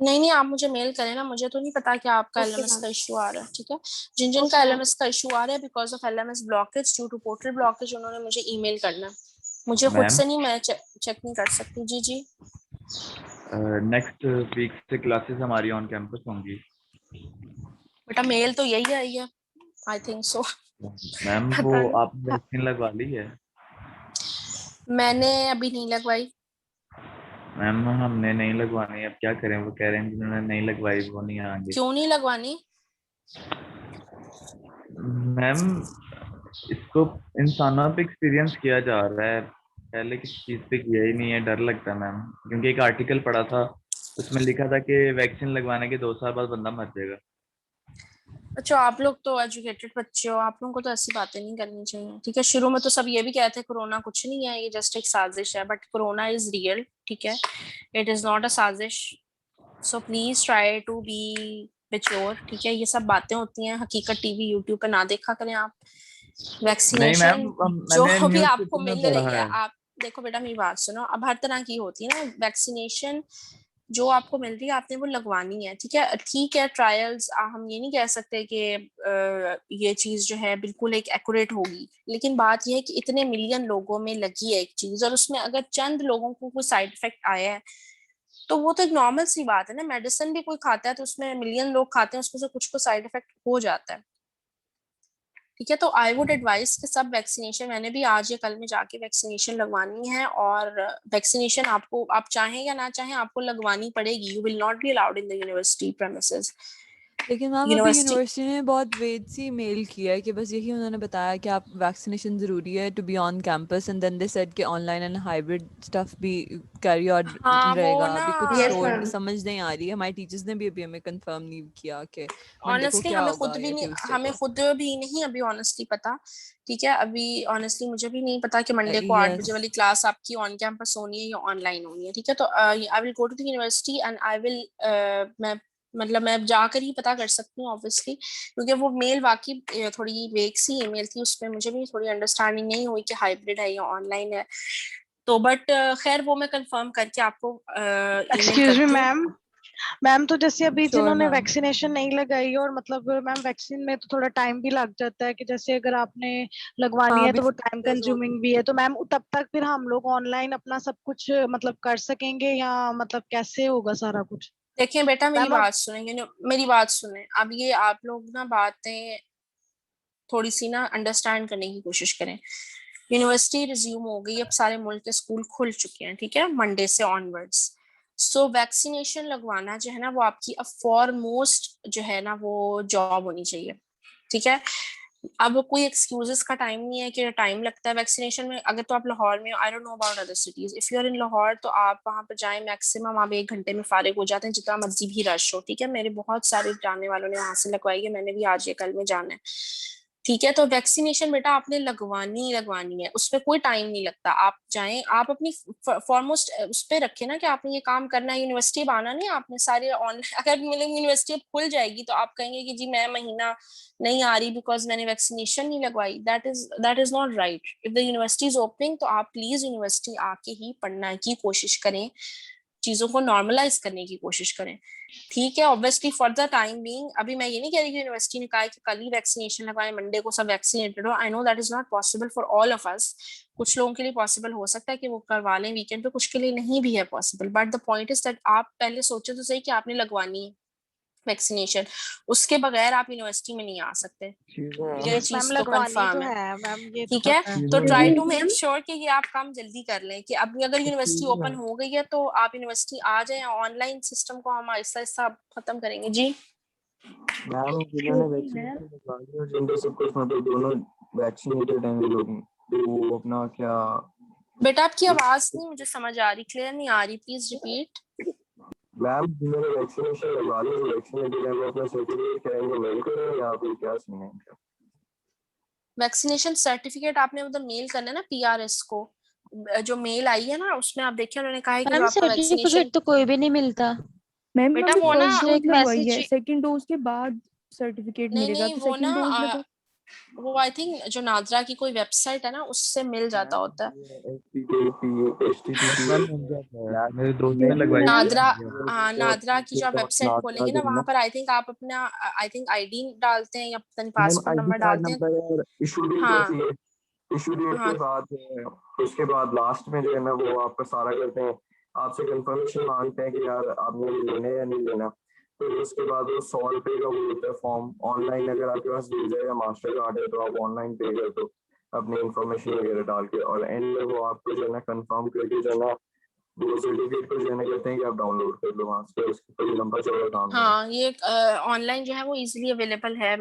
नहीं नहीं, आप मुझे मेल करें ना, मुझे तो नहीं पता कि आपका ओके LMS मैम। का इशू आ रहा है। ठीक है, जिन जिन का ओके मैम। LMS का इशू आ रहा है because of LMS blockage due to portal blockage, उन्होंने मुझे ईमेल करना है, मुझे खुद मैम से नहीं, मैं चेक नहीं कर सकती। जी जी। नेक्स्ट वीक से क्लासेस हमारी ऑन कैंपस होंगी। बेटा मेल तो यही आई है, आई थिंक सो। मैम वो पता नहीं, आपने वैक्सीन लगवा ली है? मैंने अभी नहीं लगवाई। मैम हमने नहीं लगवानी, अब क्या करें? वो कह रहे हैं जिन्होंने नहीं लगवाई वो नहीं आएंगे। क्यों नहीं लगवानी? मैम इसको इंसानों पे एक्सपीरियंस किया जा रहा है, पहले किसी चीज पे किया ही नहीं है, डर लगता है मैम, क्योंकि एक आर्टिकल पढ़ा था उसमें लिखा था कि वैक्सीन लगवाने के 2 साल बाद बंदा मर जाएगा। अच्छा, आप लोग तो एजुकेटेड बच्चे हो, आप लोगों को तो ऐसी बातें नहीं करनी चाहिए। ठीक है, शुरू में तो सब ये भी कहते हैं कोरोना कुछ नहीं है, ये जस्ट एक साजिश है, बट कोरोना इज रियल। ठीक है, इट इज नॉट अ साजिश, so please try to be mature. ठीक है, ये सब बातें होती हैं, हकीकत टीवी यूट्यूब पे ना देखा करें आप। नहीं मैम, वैक्सीनेशन जो मैंने भी न्यूज़ आपको पेपर में मिल रही पढ़ा है, है। आप देखो बेटा मेरी बात सुनो, अब हर तरह की होती है ना वैक्सीनेशन, जो आपको मिल रही है आपने वो लगवानी है। ठीक है, ट्रायल्स हम ये नहीं कह सकते कि ये चीज जो है बिल्कुल एक एक्यूरेट होगी, लेकिन बात यह है कि इतने मिलियन लोगों में लगी है एक चीज, और उसमें अगर चंद लोगों को कोई साइड इफेक्ट आया है तो वो तो एक नॉर्मल सी बात है ना। मेडिसिन भी कोई खाता है तो उसमें मिलियन लोग खाते हैं, उसमें से कुछ को साइड इफेक्ट हो जाता है। ठीक है, तो आई वुड एडवाइस कि सब वैक्सीनेशन, मैंने भी आज या कल में जाके वैक्सीनेशन लगवानी है, और वैक्सीनेशन आपको, आप चाहें या ना चाहें, आपको लगवानी पड़ेगी। You will not be allowed in the university premises. लेकिन मैम अभी यूनिवर्सिटी, यूनिवर्सिटी ने बहुत वेग सी मेल किया है कि बस यही उन्होंने बताया कि आप वैक्सीनेशन ज़रूरी है to be on campus, and then they said कि ऑनलाइन एंड हाइब्रिड स्टफ भी कैरी आउट हाँ वो रहेगा। ना, अभी कुछ यस तो मैम। समझ नहीं आ रही है, हमारे टीचर्स ने भी अभी हमें कंफर्म नहीं किया कि मंडे को ऑनेस्टली क्या हमें होगा खुद भी या नहीं, ट्यूसडे हमें को। खुद भी नहीं अभी ऑनेस्टली पता। ठीक है, अभी ऑनेस्टली मुझे भी नहीं पता कि मंडे को 8 यस बजे वाली क्लास आपकी ऑन कैंपस होनी है या ऑनलाइन होनी है। ठीक है, तो I will go to the university and I will, मैं मतलब मैं जाकर ही पता कर सकती हूँ ऑब्वियसली, क्योंकि वो मेल वाकई थोड़ी वेग सी ईमेल थी, उसमें मुझे भी थोड़ी अंडरस्टैंडिंग नहीं हुई कि हाइब्रिड है या ऑनलाइन है। तो बट खैर वो मैं कंफर्म करके आपको ईमेल एक्सक्यूज मी करती हूँ। मैम। मैम तो जैसे अभी श्योर जिन्होंने मैम। वैक्सीनेशन नहीं लगाई और मतलब मैम वैक्सीन में तो थोड़ा टाइम भी लग जाता है कि जैसे अगर आपने लगवानी हाँ है अभी तो वो टाइम कंज्यूमिंग भी है, तो मैम तब तक फिर हम लोग ऑनलाइन अपना सब कुछ मतलब कर सकेंगे या मतलब कैसे होगा सारा कुछ? देखें बेटा मेरी मैम अब बात सुने, मेरी बात सुने, अब ये आप लोग ना बातें थोड़ी सी ना अंडरस्टैंड करने की कोशिश करें। यूनिवर्सिटी रिज्यूम हो गई, अब सारे मुल्क के स्कूल खुल चुके हैं। ठीक है, मंडे से ऑनवर्ड्स। सो वैक्सीनेशन लगवाना जो है ना वो आपकी फॉरमोस्ट जो है ना वो जॉब होनी चाहिए। ठीक है, अब कोई एक्सक्यूजेस का टाइम नहीं है कि टाइम लगता है वैक्सीनेशन में। अगर तो आप लाहौर में, I don't know about other cities, if you are in Lahore तो आप वहां पर जाएं, मैक्सिमम आप 1 घंटे में फारिग हो जाते हैं, जितना मर्जी भी रश हो। ठीक है, मेरे बहुत सारे जानने वालों ने वहां से लगवाई है, मैंने भी आज या कल में जाना है। ठीक है, तो वैक्सीनेशन बेटा आपने लगवानी लगवानी है, उसमें कोई टाइम नहीं लगता। आप जाएं, आप अपनी फॉरमोस्ट उस पर रखे ना कि आपने ये काम करना है, यूनिवर्सिटी अब आना नहीं आपने सारे ऑनलाइन। अगर मतलब यूनिवर्सिटी अब खुल जाएगी तो आप कहेंगे कि जी मैं महीना नहीं आ रही बिकॉज मैंने वैक्सीनेशन नहीं लगवाई। That is not right. If the university is opening तो आप प्लीज यूनिवर्सिटी आके ही पढ़ने की कोशिश करें, चीजों को नॉर्मलाइज करने की कोशिश करें। ठीक है, obviously for the time being, अभी मैं ये नहीं कह रही कि यूनिवर्सिटी ने कहा है कि कल ही वैक्सीनेशन लगवाएं, मंडे को सब वैक्सीनेटेड हो। I know that is not possible for all of us. कुछ लोगों के लिए पॉसिबल हो सकता है कि वो करवा लें वीकेंड पे, कुछ के लिए नहीं भी है possible. But the point is that आप पहले सोचे तो सही कि आपने लगवानी है। वैक्सीनेशन, उसके बगैर आप यूनिवर्सिटी में नहीं आ सकते। ये चीज मैम तो लगवानी तो कंफर्म है, है मैम, ये तो ठीक है। पता है। तो ट्राई टू मेक श्योर कि ये आप काम जल्दी कर लें कि अभी अगर यूनिवर्सिटी ओपन हो गई है तो आप यूनिवर्सिटी आ जाएं। ऑनलाइन सिस्टम को हम आहिस्ता आहिस्ता खत्म करेंगे। जी मैम जिन्होंने वैक्सीनेशन लगवा ली और जिनके सब कुछ मतलब दोनों वैक्सीनेटेड हैं वो लोग, वो अपना क्या। बेटा आपकी आवाज नहीं मुझे समझ आ रही, क्लियर नहीं आ रही, प्लीज रिपीट। मैम जिन्होंने वैक्सीनेशन लगवा ली वो वैक्सीनेटेड हैं, वो अपना सर्टिफिकेट करेंगे मेल करें या फिर क्या सीन है इनका? वैक्सीनेशन सर्टिफिकेट आपने मतलब मेल करना है ना पीआरएस को। जो मेल आई है ना उसमें आप देखिए उन्होंने कहा है कि जो मैम आपका वैक्सीनेशन, सर्टिफिकेट तो कोई भी नहीं मिलता। मैम बेटा अभी वो ना फर्स्ट एक डोज लगवाई मैसेज है, सेकंड डोज के बाद सर्टिफिकेट नहीं मिलेगा, नहीं तो वो सेकंड ना डोज लगा। वो आई थिंक जो नादरा की कोई वेबसाइट है ना उससे मिल जाता होता है। मेरे दोस्त ने लगवाई थी, नादरा, मिल गया था। हाँ नादरा की जो आप वेबसाइट खोलेंगे ना वहां पर आई थिंक आप अपना आई थिंक आईडी डालते हैं या पता नहीं पासपोर्ट नंबर डालते हैं। नंबर इशू डेट हाँ होती है, इशू डेट हाँ के बाद उसके बाद लास्ट में जो है ना वो आपका सारा करते हैं, आपसे कंफर्मेशन मांगते हैं कि यार आपने ये लेना है या नहीं लेना। फिर उसके बाद वो 100 रुपए का वो होता है फॉर्म ऑनलाइन, अगर आपके पास वीजा या मास्टर कार्ड है तो आप ऑनलाइन पे कर दो अपनी इंफॉर्मेशन वगैरह डाल के, और एंड में वो आपको जो है ना कंफर्म करके जो है ना वो सर्टिफिकेट को जो है ना कहते हैं कि आप डाउनलोड कर लो वहाँ से, उसके कोई लंबा चौड़ा काम नहीं है। हाँ ये ऑनलाइन जो है वो इजीली अवेलेबल है।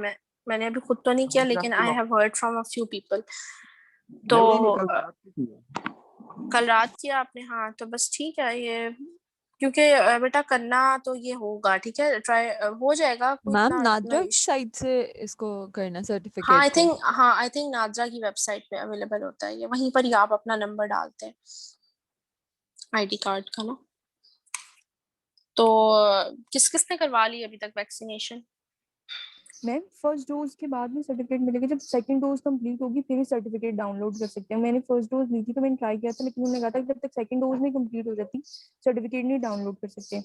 मैंने अभी खुद तो नहीं किया लेकिन I have heard from a few people. तो कल रात किया आपने, हाँ तो बस ठीक है ये, क्योंकि बेटा करना तो ये होगा, ठीक है ट्राई हो जाएगा कोई मैम इतना नादरा इतना की साइट से इसको करना हाँ सर्टिफिकेट को। आई थिंक नादरा की वेबसाइट पे अवेलेबल होता है ये, वहीं पर ही आप अपना नंबर डालते हैं आईडी कार्ड का ना। तो किस किस ने करवा ली अभी तक वैक्सीनेशन? मैम फर्स्ट डोज के बाद में सर्टिफिकेट मिलेगा, जब सेकंड डोज कंप्लीट होगी फिर सर्टिफिकेट डाउनलोड कर सकते हैं। मैंने फर्स्ट डोज ली थी तो मैंने ट्राई किया था, लेकिन उन्होंने कहा था कि जब तक सेकंड डोज नहीं कंप्लीट हो जाती सर्टिफिकेट नहीं डाउनलोड कर सकते।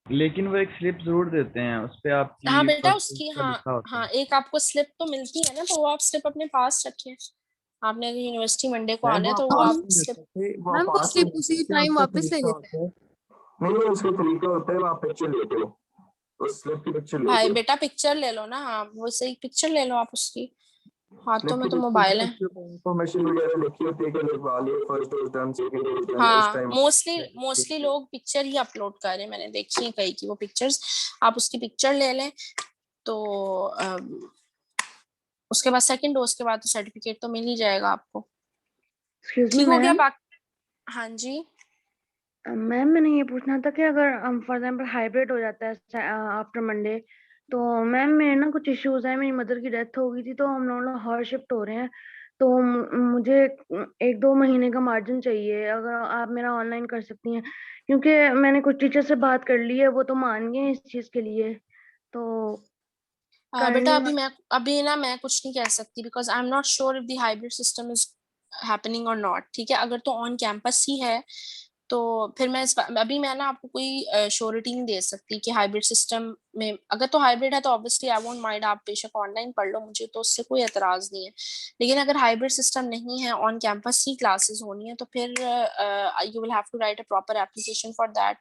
लेकिन वो एक स्लिप जरूर देते हैं, उस पे आपकी हाँ बेटा फर्स्ट उसकी, का लिखा होता हाँ है। एक आपको स्लिप तो मिलती है ना, तो वो आप स्लिप अपने पास रखिए। आपने अगर यूनिवर्सिटी मंडे को आना है तो वो आप स्लिप, मैम वो स्लिप उसी टाइम वापस ले लेते हैं। नहीं नहीं उसका तरीका होता है, आप पिक्चर लेते हो उस स्लिप की, पिक्चर लेते भाई हो। बेटा पिक्चर ले लो ना, हाँ वो सही पिक्चर ले लो आप उसकी, हाथों स्लिप में की तो पिक्चर मोबाइल है। इंफॉर्मेशन वगैरह लिखी होती है कि लगवा लिए first dose done, second dose done, इस हाँ टाइम। मोस्टली लोग पिक्चर ही अपलोड कर रहे हैं, मैंने देखी है कई की वो पिक्चर्स। आप उसकी पिक्चर ले लें तो उसके बाद सेकंड डोज के बाद तो सर्टिफिकेट तो मिल ही जाएगा आपको। ठीक हो गया बाकी? हाँ जी मैम मैंने ये पूछना था कि अगर फॉर एग्जांपल हाइब्रिड हो जाता है आफ्टर मंडे, तो मैम मेरे ना कुछ इश्यूज हैं, मेरी मदर की डेथ हो गई थी तो हम लोग हॉर शिफ्ट हो रहे हैं, तो मुझे 1-2 महीने का मार्जिन चाहिए, अगर आप मेरा ऑनलाइन कर सकती हैं, क्योंकि मैंने कुछ टीचर से बात कर ली है, वो तो मान गए हैं इस चीज के लिए। तो बेटा करनी अभी ना मैं कुछ नहीं कह सकती because I am not sure if the hybrid system is happening और नॉट। ठीक है अगर तो ऑन कैंपस ही है तो फिर मैं अभी मैं ना आपको कोई श्योरिटी नहीं दे सकती कि हाइब्रिड सिस्टम में, अगर तो हाइब्रिड है तो ऑब्वियसली आई वोंट माइंड, आप बेशक ऑनलाइन पढ़ लो, मुझे तो उससे कोई एतराज नहीं है। लेकिन अगर हाइब्रिड सिस्टम नहीं है, ऑन कैंपस ही क्लासेस होनी है, तो फिर you will have to write a proper application for that,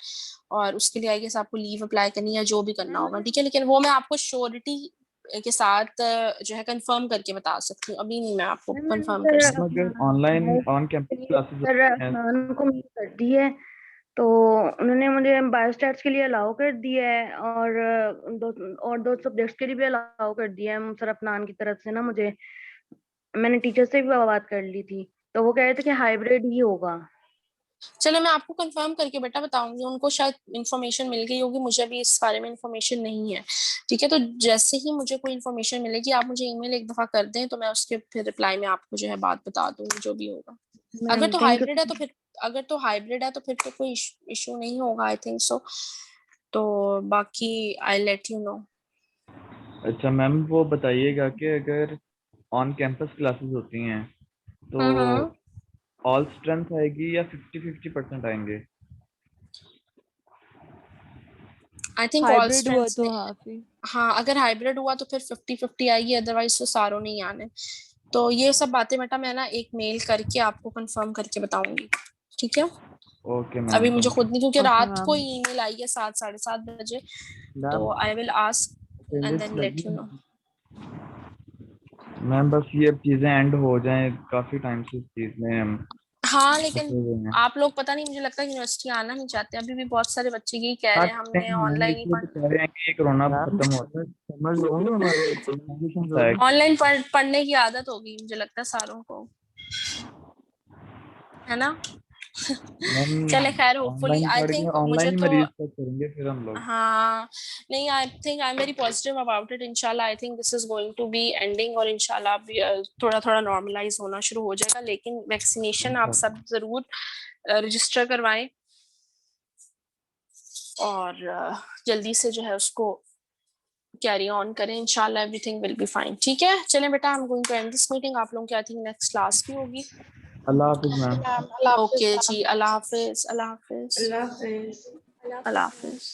और उसके लिए आई गेस आपको लीव अप्लाई करनी है, जो भी करना होगा। ठीक है लेकिन वो मैं आपको श्योरिटी के साथ जो है कंफर्म करके बता सकती हूँ, अभी नहीं मैं आपको कंफर्म कर सकती। अगर ऑनलाइन ऑन कैंपस क्लासेस हैं उनको मीट कर दी है, तो उन्होंने मुझे बायोस्टैट्स के लिए अलाउ कर दिया है, और दो सब्जेक्ट्स के लिए भी अलाउ कर दिया है सरफनान की तरफ से ना मुझे। मैंने टीचर से भी बात कर ली थी, तो वो कह रहे थे कि हाइब्रिड ही होगा। चलो मैं आपको कंफर्म करके बेटा बताऊंगी, उनको शायद इन्फॉर्मेशन मिल गई होगी, मुझे अभी इस बारे में इन्फॉर्मेशन नहीं है। ठीक है तो जैसे ही मुझे कोई इन्फॉर्मेशन मिलेगी आप मुझे ईमेल एक दफा कर दें तो मैं उसके फिर रिप्लाई में आपको जो है बात बता दूंगी जो भी होगा। अगर तो हाइब्रिड है तो फिर, अगर तो हाइब्रिड है तो फिर तो कोई इशू नहीं होगा आई थिंक सो, तो बाकी आई लेट यू नो। अच्छा मैम वो बताइएगा कि अगर ऑन कैंपस क्लासेस होती हैं तो ऑल स्ट्रेंथ आएगी या 50-50% आएंगे? आई थिंक ऑल हाइब्रिड हुआ स्ट्रेंथ्स तो में, हाफ ही। हाँ अगर हाइब्रिड हुआ तो फिर 50-50 आएगी, अदरवाइज तो सारों नहीं आने। तो ये सब बातें बेटा मैं ना एक मेल करके आपको कंफर्म करके बताऊंगी। ठीक है ओके मैम। अभी मुझे खुद नहीं, क्योंकि Okay, रात को ma'am. ईमेल आई है 7 साढ़े 7 बजे, तो ma'am I will ask and then let you know. Ma'am बस ये अब चीजें एंड हो जाएं, काफी टाइम से इस चीज में हम हाँ फंसे लेकिन हुए हैं। आप लोग पता नहीं, मुझे लगता है यूनिवर्सिटी आना नहीं चाहते। अभी भी बहुत सारे बच्चे यही कह रहे हैं सकते हमने हैं मैम, ऑनलाइन ही इसलिए तो कह रहे हैं कि ये कोरोना खत्म हो समझ लो ना हमारे ऑनलाइन पढ़ने की आदत होगी मुझे लगता है सारों को, है ना। चले खैर, होपफुली ऑनलाइन आई पढ़ के थिंक मुझे ऑनलाइन ही तो मरीज तक करेंगे फिर हम लोग। हाँ नहीं, I think I am very positive about it. इंशाल्लाह I think this is going to be ending, और इंशाल्लाह थोड़ा थोड़ा नॉर्मलाइज होना शुरू हो जाएगा। लेकिन वैक्सीनेशन आप सब जरूर रजिस्टर करवाएं और जल्दी से जो है उसको कैरी ऑन करें। इंशाल्लाह एवरीथिंग विल बी फाइन। ठीक है, चलें बेटा, I am going to end this meeting. आप लोगों की आई थिंक नेक्स्ट क्लास भी होगी। अल्लाह हाफिज मैम। ओके जी, अल्लाह हाफिज, अल्लाह हाफिज, अल्लाह हाफिज। अल्लाह हाफिज।